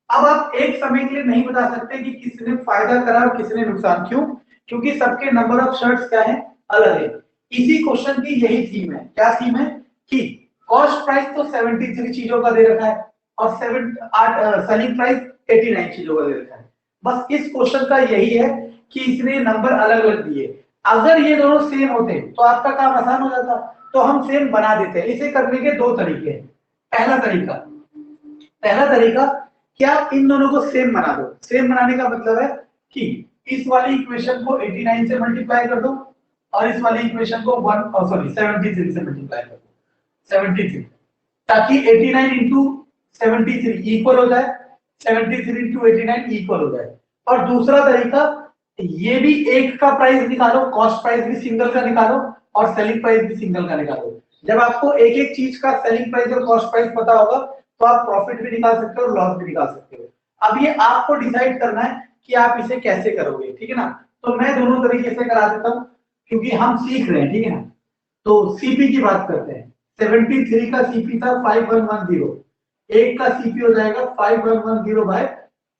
अब आप एक समय के लिए नहीं बता सकते कि किसने फायदा करा और किसने नुकसान, क्यों? क्योंकि सबके नंबर ऑफ शर्ट्स क्या है, अलग है। इसी क्वेश्चन की यही थीम है, क्या थीम है कि कॉस्ट प्राइस तो 73 चीजों का दे रखा है और सेलिंग प्राइस 89 चीजों का दे रखा है। बस इस क्वेश्चन का यही है कि इसने नंबर अलग अलग दिए। अगर ये दोनों सेम होते तो आपका काम आसान हो जाता, तो हम सेम बना देते हैं। इसे करने के दो तरीके हैं। पहला तरीका कि आप इन दोनों को सेम बना दो। सेम बनाने का मतलब है कि इस वाली इक्वेशन को 89 से मल्टीप्लाई कर दो और इस वाली इक्वेशन को 73 से मल्टीप्लाई कर दो, 73, ताकि 89 इंटू 73 इक्वल हो जाए, 73 इंटू 89 इक्वल हो जाए। और दूसरा तरीका, ये भी एक का प्राइस निकालो, कॉस्ट प्राइस भी सिंगल का निकालो और सेलिंग प्राइस भी सिंगल का निकालो। जब आपको एक एक चीज का सेलिंग प्राइस और कॉस्ट प्राइस पता होगा तो आप प्रॉफिट भी निकाल सकते हो और लॉस भी निकाल सकते हो। अब ये आपको डिसाइड करना है कि आप इसे कैसे करोगे, ठीक है ना? तो मैं दोनों तरीके से करा देता हूं क्योंकि हम सीख रहे हैं, ठीक है ना? तो सीपी की बात करते हैं। 73 का सीपी था 5110, एक का सीपी हो जाएगा 5110 बाय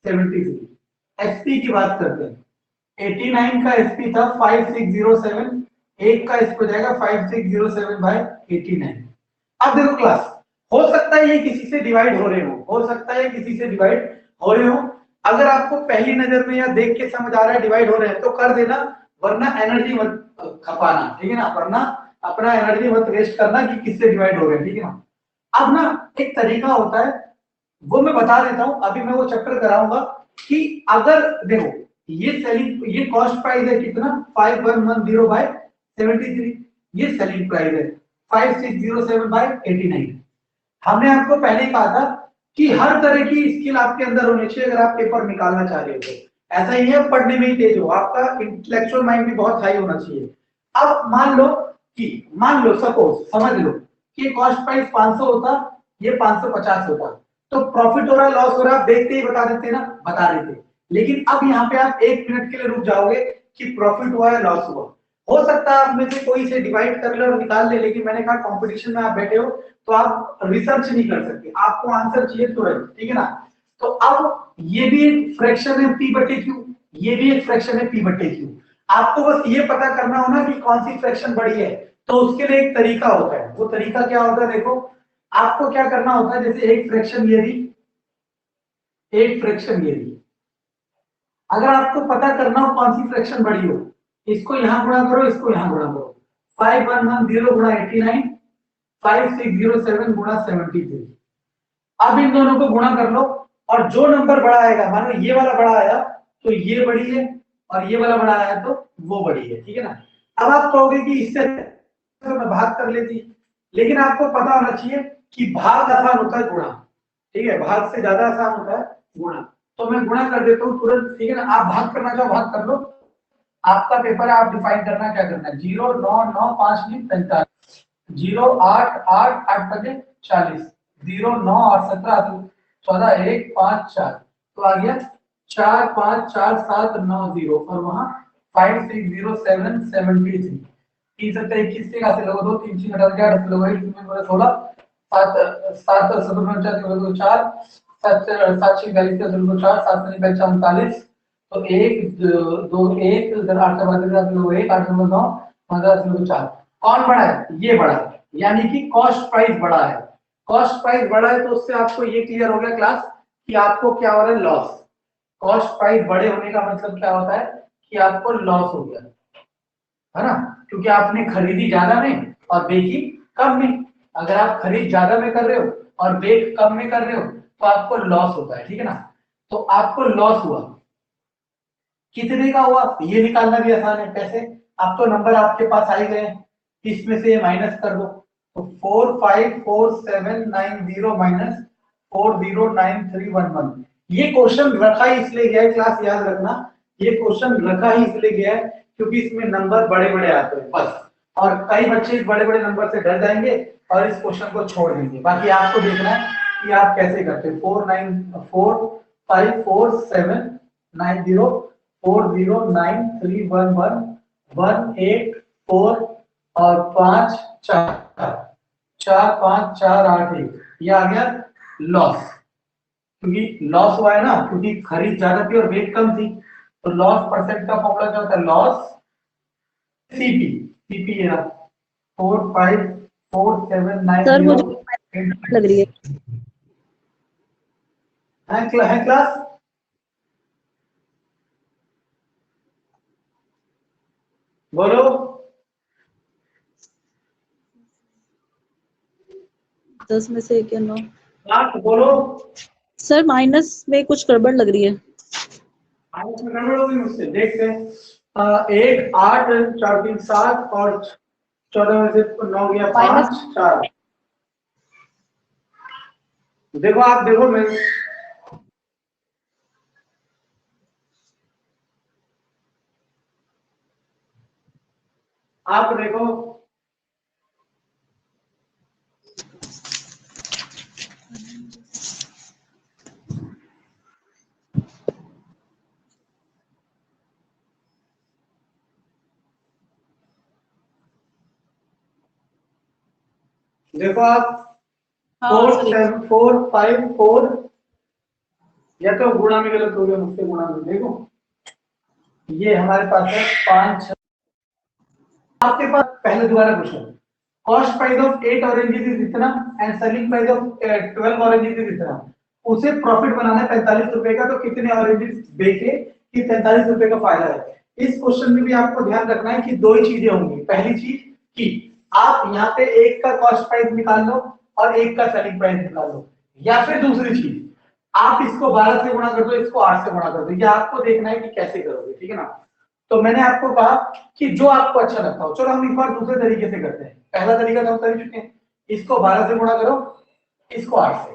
73। एसपी की बात करते हैं। 89 का एसपी था 5607, एक का इसको जाएगा 5607 बाय 89। अब देखो क्लास, हो सकता है ये किसी से डिवाइड हो रहे हो सकता है किसी से डिवाइड हो रहे हो। अगर आपको पहली नजर में या देख के समझ आ रहा है डिवाइड हो रहे हैं तो कर देना, वरना एनर्जी मत खपाना, ठीक है ना? वरना अपना एनर्जी मत वेस्ट करना कि किससे डिवाइड हो रहे हैं, ठीक है ना? अब ना एक तरीका होता है, वो मैं बता देता हूं, अभी मैं वो चैप्टर कराऊंगा कि अगर देखो ये कॉस्ट प्राइस है कितना, 5110 बाय 73, ये सेलिंग प्राइस है 5607 बाय 89। हमने आपको पहले ही कहा था कि हर तरह की स्किल आपके अंदर होनी चाहिए अगर आप पेपर निकालना चाह रहे हो तो। ऐसा ही है, पढ़ने में ही तेज हो, आपका इंटेलेक्चुअल माइंड भी बहुत हाई होना चाहिए। अब मान लो सपोज समझ लो कि कॉस्ट प्राइस 500 होता, ये 550 होता, तो प्रॉफिट हो रहा है लॉस हो रहा है, आप देखते ही बता देते ना, बता देते। लेकिन अब यहाँ पे आप 1 मिनट के लिए रुक जाओगे कि प्रॉफिट हुआ है लॉस हुआ। हो सकता है आप में से कोई से डिवाइड कर ले और निकाल ले, लेकिन मैंने कहा कंपटीशन में आप बैठे हो तो आप रिसर्च नहीं कर सकते, आपको आंसर चाहिए तुरंत, ठीक है ना? तो अब ये भी एक फ्रैक्शन है p बटे q, ये भी एक फ्रैक्शन है p बटे q। आपको बस ये पता करना होना कि कौन सी फ्रैक्शन बड़ी है। तो उसके लिए एक तरीका होता है, वो तरीका क्या होता है देखो, आपको क्या करना होता है, जैसे एक फ्रैक्शन ये दी, अगर आपको पता करना हो कौन सी फ्रैक्शन बड़ी हो, इसको यहां गुणा करो, इसको यहां गुणा करो, 5110 गुणा 89, 5607 गुणा 73। अब इन दोनों को गुणा कर लो और जो नंबर बड़ा आएगा, मान लो ये वाला बड़ा आया तो ये बड़ी है और ये वाला बड़ा आया तो वो बड़ी है, ठीक है ना? अब आप कहोगे कि इससे तो मैं भाग कर लेती, लेकिन आपको पता होना चाहिए कि भाग आसान होता है गुणा, ठीक है? भाग से ज्यादा आसान होता है गुणा। तो मैं गुणा कर देता हूँ तुरंत, ठीक है ना? आप भाग करना चाहो भाग कर लो, आपका पेपर है, आप डिफाइन करना क्या करना है। 0 9 9 5 नहीं 45, 0 8 8 8 बजे 40, 0 9 और 17 14 1 5 4, तो आ गया 4 5 4 7 9 0 और वहां 5607 73। 3 7 21 से कहां से लोगे, 2 3 6 घटा के 8 लोगे, 16 7 7 7 49 लोगे 4 7 7 46 का लोगे 4 7 39 तो 1 2 1 इधर 8 का बाद लोगे 1 8 9 15 लोगे 4। कौन बड़ा है? ये बड़ा है, यानी कि कॉस्ट प्राइस बड़ा है। कॉस्ट प्राइस बड़ा है तो उससे आपको ये क्लियर हो गया क्लास कि आपको क्या हो रहा है, लॉस। कॉस्ट प्राइस बड़े होने का मतलब क्या होता है कि आपको लॉस हो गया, है ना? क्योंकि आपने खरीदी ज्यादा में और बेची कम में। अगर आप खरीद ज्यादा में कर रहे हो और बेच कम में कर रहे हो तो आपको लॉस होता है, ठीक है ना? तो आपको लॉस हुआ, कितने का हुआ ये निकालना भी आसान है। कैसे? अब तो नंबर आपके पास आ ही गए, इसमें से माइनस कर दो, तो 454790 माइनस 409311। ये क्वेश्चन रखा ही इसलिए गया है, क्लास याद रखना, ये क्वेश्चन रखा ही इसलिए गया है क्योंकि इसमें नंबर बड़े बड़े आते हैं बस। और कई बच्चे इस बड़े बड़े नंबर से डर जाएंगे और इस क्वेश्चन को छोड़ देंगे। बाकी आपको देखना है कि आप कैसे करते हैं। 4 9 4 54790409311118 और 5448 ये आ गया लॉस, क्योंकि लॉस हुआ है ना, क्योंकि खरीद ज्यादा थी और वेट कम थी, तो लॉस परसेंट का फॉर्मूला क्या होता है, लॉस सीपी, सीपी ये रहा 454790 सर मुझे लग रही है। है क्लास? बोलो 10 में से 1 या 9। क्लास बोलो। सर माइनस में कुछ गड़बड़ लग रही है। माइनस में गड़बड़ होगी मुझसे, देखते हैं। 1 8 4 3 7 और 14 में से 9 गया 5 4। देखो आप देखो, मैं आप देखो, देखो आप 4745 या तो गुणा में गलत हो गया मुझसे, गुणा में देखो ये हमारे पास है 5। आपके पास पहले दोबारा question, cost price of 8 oranges is इतना and selling price of 12 oranges is इतना, उसे प्रॉफिट बनाना है 45 रुपए का, तो कितने ऑरेंजेस बेचे कि 45 रुपए का फायदा है। इस क्वेश्चन में भी आपको ध्यान रखना है कि दो ही चीजें होंगी। पहली चीज कि आप यहाँ पे एक का कॉस्ट प्राइस निकाल लो और एक का सेलिंग प्राइस निकाल लो, या फिर दूसरी चीज आप इसको 12 से गुणा कर दो, इसको 8 से गुणा कर दो। ये आपको देखना है कि कैसे करोगे, ठीक है ना। तो मैंने आपको कहा कि जो आपको अच्छा लगता हो। चलो हम एक बार दूसरे तरीके से करते हैं। पहला तरीका तो हम कर चुके हैं, इसको 12 से गुणा करो, इसको 8 से।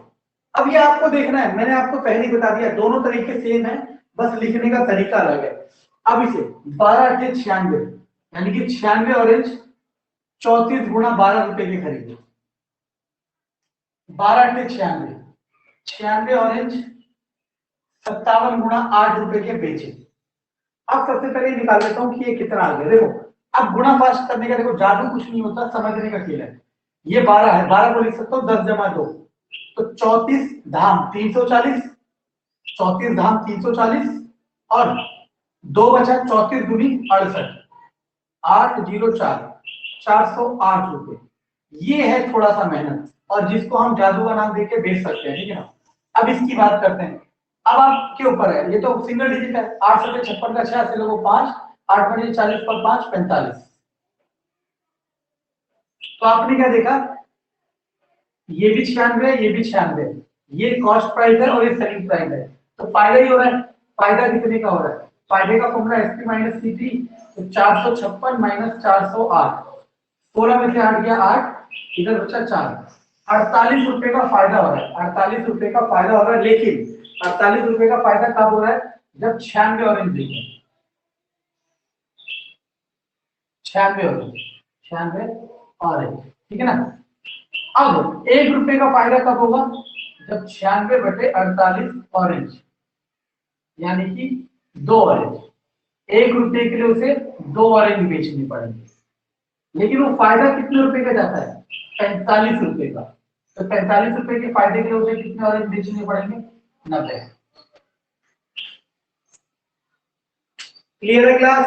अब ये आपको देखना है, मैंने आपको पहले ही बता दिया दोनों तरीके सेम है, बस लिखने का तरीका अलग है। अब इसे 12 8 96 यानी कि 96 ऑरेंज 34 गुणा 12 रुपए के खरीदे। 12 8 96 96 ऑरेंज 57 गुणा 8 रुपए के बेचे। अब सबसे पहले निकाल लेता हूं कि ये कितना आ गया। देखो अब गुणा फास्ट करने का देखो जादू कुछ नहीं होता, समझने का खेल है। ये 12 है, 12 को लिख सकता हूं 10 जमा 2, तो 34 धाम 340, 34 धाम 340 और 2 बचा 34 दूनी 68, 804 408 रुपए। ये है थोड़ा सा मेहनत, और जिसको हम जादू का नाम देके बेच सकते हैं, ठीक है ना। अब इसकी बात करते हैं। अब आपके ऊपर है, ये तो सिंगल डिजिट है, 8 से 56 का 6 से लोगो 5, 8 बजे 40 पर 5 45। तो आपने क्या देखा, ये भी 96 ये भी 96, ये कॉस्ट प्राइस है और ये सेलिंग प्राइस है, तो फायदा ही हो रहा है। फायदा कितने का हो रहा है, फायदे का फॉर्मूला एसपी माइनस सीपी, तो 456 माइनस 408, 16 में से 8 गया 8, इधर बचा 4, 48 रुपए का फायदा हो रहा है। 48 रुपए का फायदा हो रहा है, लेकिन 48 रुपए का फायदा कब हो रहा है, जब 96 ऑरेंज देंगे, 96 ऑरेंज, ठीक है ना। अब 1 रुपए का फायदा कब होगा, जब 96 बटे 48 ऑरेंज, यानी कि 2 ऑरेंज। 1 रुपए के लिए उसे 2 ऑरेंज बेचने पड़ेंगे, लेकिन वो फायदा कितने रुपए का जाता है, 45 रुपए का। तो 45 रुपए के फायदे के लिए उसे कितने ऑरेंज बेचने पड़ेंगे, 90। क्लियर है क्लास?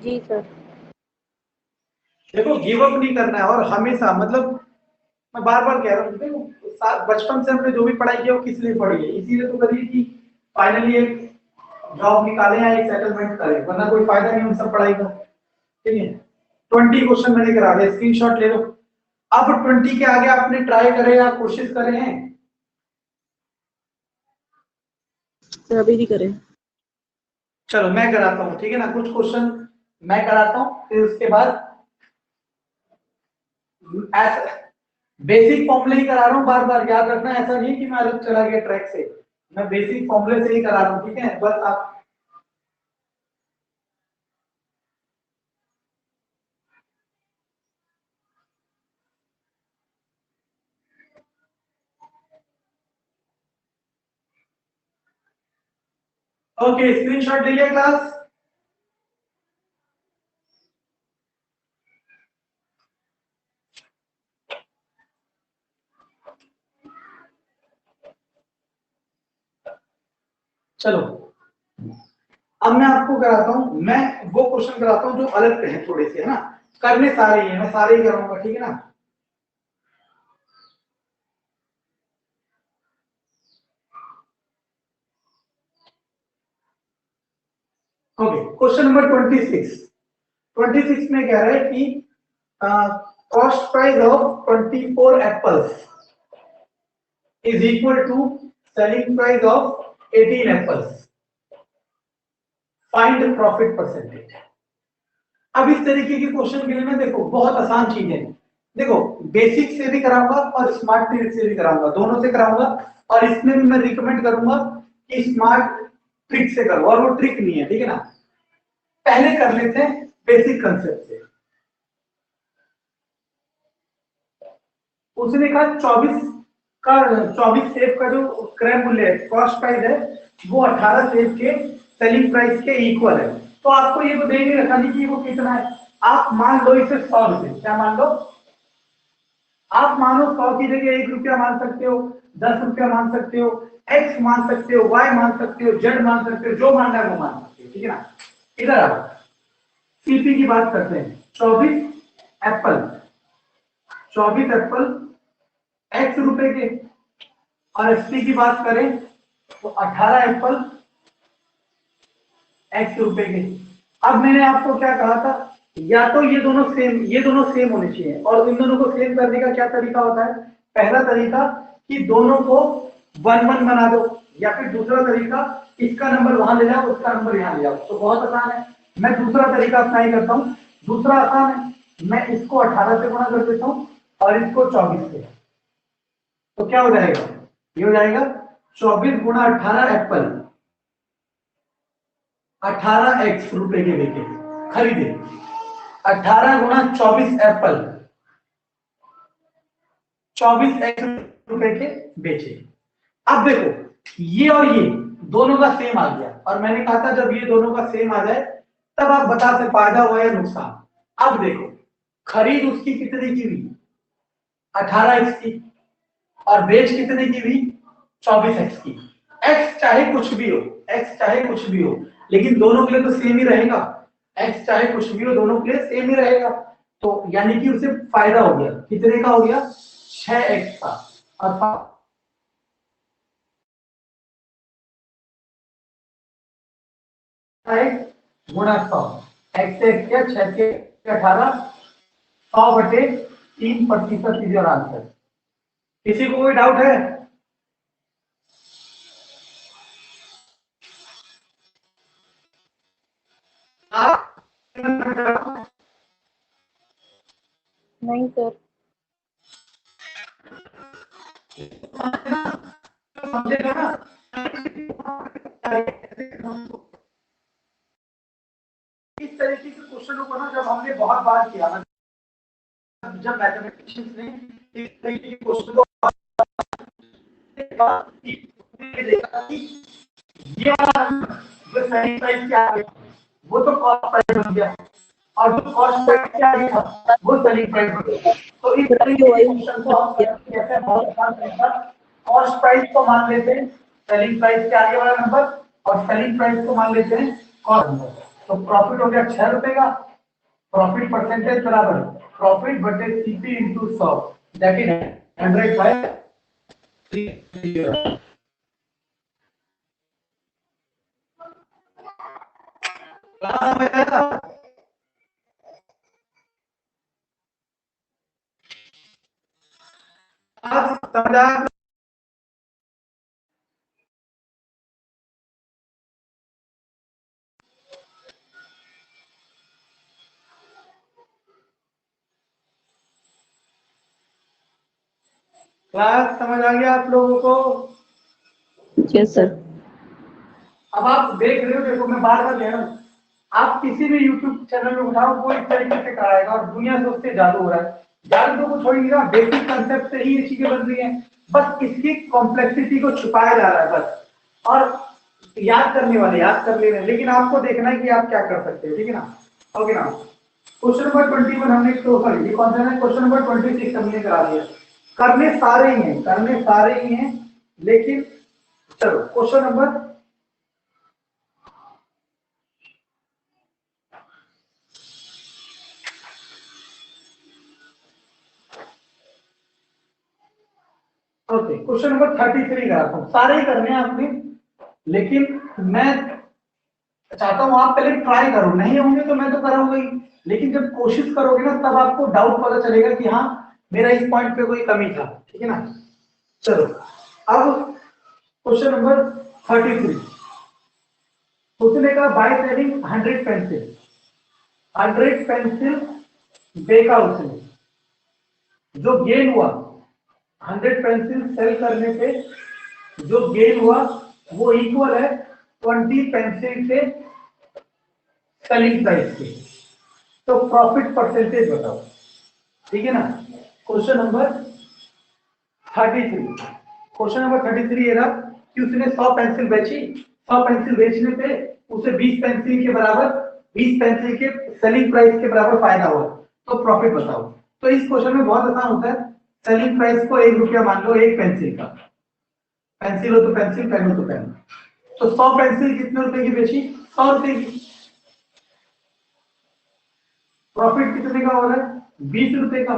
जी सर। देखो गिव अप नहीं करना है, और हमेशा मतलब मैं बार बार कह रहा हूँ, देखो बचपन से हमने जो भी पढ़ाई की है वो किस लिए पढ़ी है, इसीलिए तो करिए कि फाइनली एक जॉब निकाले या एक सेटलमेंट करें, वरना कोई फायदा नहीं उन सब पढ़ाई का, ठीक है। 20 क्वेश्चन मैंने करा दिया, स्क्रीनशॉट ले लो। अब 20 के आगे आपने ट्राई करे या कोशिश करे हैं? सर अभी नहीं करे। चलो मैं कराता हूँ, ठीक है ना। कुछ क्वेश्चन मैं कराता हूँ, फिर उसके बाद ऐसा बेसिक फॉर्मूले ही करा रहा हूँ, बार बार याद रखना। ऐसा नहीं कि मैं अलग चला गया ट्रैक से, मैं बेसिक फॉर्मूले से ही करा रहा हूँ, ठीक है। बस आप ओके, स्क्रीनशॉट ले लिया क्लास। चलो अब मैं आपको कराता हूं, मैं वो क्वेश्चन कराता हूं जो अलग हैं थोड़े से, है ना। करने सारे ही है, मैं सारे ही कराऊंगा, ठीक है ना। ओके, क्वेश्चन नंबर 26 में कह रहा है कि cost price of 24 apples is equal to selling price of 18 apples, find profit percentage. अब इस तरीके के क्वेश्चन के लिए ना देखो बहुत आसान चीज है, देखो बेसिक से भी कराऊंगा और स्मार्ट ट्रिक से भी कराऊंगा, दोनों से कराऊंगा। और इसमें भी मैं रिकमेंड करूंगा कि स्मार्ट ट्रिक से करो, और वो ट्रिक नहीं है, ठीक है ना। पहले कर लेते हैं बेसिक कंसेप्ट से। उसने कहा 24 सेब का जो क्रय मूल्य है, कॉस्ट प्राइस है, वो 18 सेब के सेलिंग प्राइस के इक्वल है। तो आपको ये तो दे नहीं रखा नहीं कि वो कितना है, आप मान लो इसे 100 रुपए। क्या मान लो? आप मानो 100 की जगह 1 रुपया मान सकते हो, 10 रुपया मान सकते हो, एक्स मान सकते हो, वाई मान सकते हो, जेड मान सकते हो, जो मानना है वो मान सकते हो, ठीक है ना। इधर आओ, सीपी की बात करते हैं। 24 एप्पल एक्स रुपए के, और एसपी की बात करें तो 18 एप्पल एक्स रुपए के। अब मैंने आपको क्या कहा था, या तो ये दोनों सेम होने चाहिए, और इन दोनों को सेम करने का क्या तरीका होता है। पहला तरीका कि दोनों को 1-1 बना दो, या फिर दूसरा तरीका इसका नंबर वहां ले जाओ, उसका नंबर यहाँ ले जाओ। तो बहुत आसान है, मैं दूसरा तरीका अप्लाई करता हूँ। दूसरा आसान है, मैं इसको 18 से गुणा कर देता हूँ और इसको 24 से। तो क्या हो जाएगा, ये हो जाएगा 24 गुणा 18 एप्पल 18 एक्स रुपए के बेचे खरीदे। 18 गुणा 24 एप्पल 24 एक्स रुपए के बेचे। अब देखो ये और ये दोनों का सेम आ गया, और मैंने कहा था जब ये दोनों का सेम आ जाए तब आप बता सकते फायदा हुआ या नुकसान। अब देखो खरीद उसकी कितने की हुई, 18 एक्स की, और बेच कितने की हुई, 24 एक्स की। एक्स चाहे कुछ भी हो, एक्स चाहे कुछ भी हो, लेकिन दोनों के लिए तो सेम ही रहेगा। एक्स चाहे कुछ भी हो, दोनों के लिए सेम ही रहेगा। तो यानी कि उसे फायदा हो गया, कितने का हो गया, 6 एक्स का। और गुणा 100, एक्स एक्स क्या 6 के 18, 100/3% इज योर आंसर। किसी को कोई डाउट है? नहीं सर। समझेगा ना। इस तरीके के क्वेश्चनों को ना जब हमने बहुत बार किया ना, जब मैथमेटिशियंस ने इस तरीके के क्वेश्चन को देखा कि ये जो सही प्राइस क्या है वो तो कॉस्ट प्राइस बन गया, और जो कॉस्ट प्राइस क्या है वो सेलिंग प्राइस बन गया। तो इस तरीके के क्वेश्चन को हम कैसे बहुत आसान तरीका, कॉस्ट प्राइस को मान लेते हैं सेलिंग प्राइस के आगे वाला नंबर, और सेलिंग प्राइस को मान लेते हैं कॉस्ट नंबर। तो प्रॉफिट हो गया 6 रुपए का, प्रॉफिट परसेंटेज बराबर प्रॉफिट बटे सीपी इंटू 100, दैट इज 100/3। समझा? क्लास समझ आ गया आप लोगों को? Yes sir. अब आप देख रहे हो, देखो मैं बार बार कह रहा हूँ, आप किसी भी YouTube चैनल में उठाओ कोई इस तरीके से कराएगा, और दुनिया से उससे जादू हो रहा है। जादू तो कुछ हो ही नहीं रहा, बेसिक कंसेप्ट से ही ये चीजें बन रही हैं, बस इसकी कॉम्प्लेक्सिटी को छुपाया जा रहा है बस। और याद करने वाले याद कर ले रहे हैं, लेकिन आपको देखना है कि आप क्या कर सकते हैं, ठीक है ना। ओके ना, क्वेश्चन नंबर 21 हमने सॉरी ये कौन सा है, क्वेश्चन नंबर 26 हमने करा दिया। करने सारे ही हैं, करने सारे ही हैं, लेकिन चलो question number okay question number 33 कराता हूँ। सारे ही करने हैं आपने, लेकिन मैं चाहता हूँ आप पहले ट्राई करो, नहीं होंगे तो मैं तो कराऊंगा ही, लेकिन जब कोशिश करोगे ना तब आपको डाउट पता चलेगा कि हाँ मेरा इस पॉइंट पे कोई कमी था, ठीक है ना। चलो अब क्वेश्चन नंबर 33, उसने कहा बाय सेलिंग 100 पेंसिल, 100 पेंसिल बेचा उसने, जो गेन हुआ 100 पेंसिल सेल करने पे जो गेन हुआ वो इक्वल है 20 पेंसिल के सेलिंग प्राइस के। तो प्रॉफिट परसेंटेज बताओ, ठीक है ना। क्वेश्चन नंबर 33, क्वेश्चन नंबर 33 ये रहा कि उसने 100 पेंसिल बेची, 100 पेंसिल बेचने पे उसे 20 पेंसिल के बराबर 20 पेंसिल के सेलिंग प्राइस के बराबर फायदा हुआ, तो प्रॉफिट बताओ। तो इस क्वेश्चन में बहुत आसान होता है, सेलिंग प्राइस को 1 रुपया मान लो एक पेंसिल का, पेंसिल हो तो पेंसिल, पेन हो तो पेन। तो 100 पेंसिल कितने रुपए की बेची, 100 रुपए की। प्रॉफिट कितने का हो रहा है, 20 रुपए का।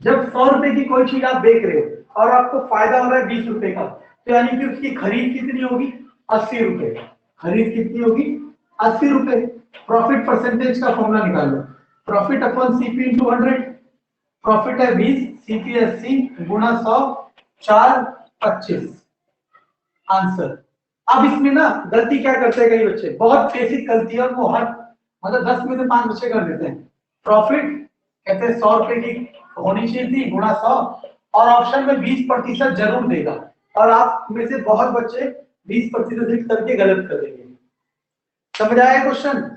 जब 100 रुपए की कोई चीज आप बेच रहे हो और आपको फायदा हो रहा है 20 रुपए का, तो यानी कि उसकी खरीद कितनी होगी, 80 रुपए। खरीद कितनी होगी, 80 रुपए। प्रॉफिट परसेंटेज का फॉर्मूला निकाल लो, profit upon CP into 100। Profit है 20, सीपी 80 गुणा 100, 4 25 आंसर। अब इसमें ना गलती क्या करते हैं कई बच्चे, बहुत बेसिक गलती है और वो हर मतलब 10 में से 5 बच्चे कर देते हैं। प्रॉफिट कहते हैं 100 रुपए की होनी चाहिए थी गुणा 100, और ऑप्शन में 20% जरूर देगा, और आप में से बहुत बच्चे 20% करके गलत कर देंगे। समझ आया क्वेश्चन,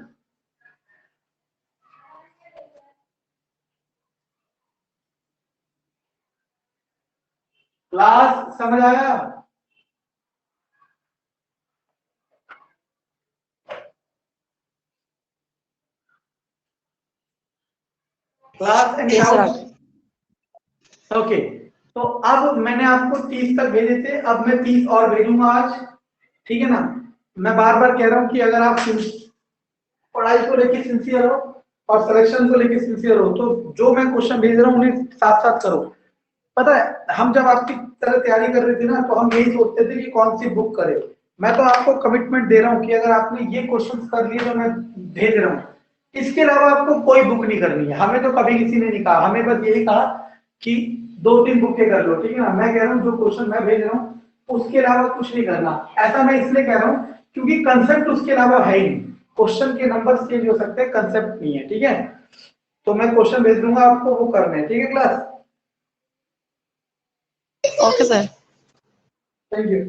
क्लास समझ आया। Class and Yes, sir. Okay. तो अब मैंने आपको 30 तक भेजे थे, अब मैं 30 और भेजूंगा आज, ठीक है ना। मैं बार बार कह रहा हूं कि अगर आप पढ़ाई को लेके सिंसियर हो और सिलेक्शन को लेके सिंसियर हो, तो जो मैं क्वेश्चन भेज रहा हूँ उन्हें साथ साथ करो। पता है हम जब आपकी तरह तैयारी कर रहे थे ना, तो हम यही सोचते थे कि कौन सी बुक करें। मैं तो आपको कमिटमेंट दे रहा हूँ कि अगर आपने ये क्वेश्चन कर लिए जो मैं भेज रहा हूँ, इसके अलावा आपको कोई बुक नहीं करनी है। हमें तो कभी किसी ने नहीं कहा, हमें बस यही कहा कि 2-3 बुकें कर लो, ठीक है ना। मैं कह रहा हूँ जो क्वेश्चन मैं भेज रहा हूँ उसके अलावा कुछ नहीं करना। ऐसा मैं इसलिए कह रहा हूँ क्योंकि कंसेप्ट उसके अलावा है ही नहीं। क्वेश्चन के नंबर चेंज हो सकते हैं, कंसेप्ट नहीं है, ठीक है। तो मैं क्वेश्चन भेज दूंगा आपको, वो करना है, ठीक है class. Okay, sir. Thank you.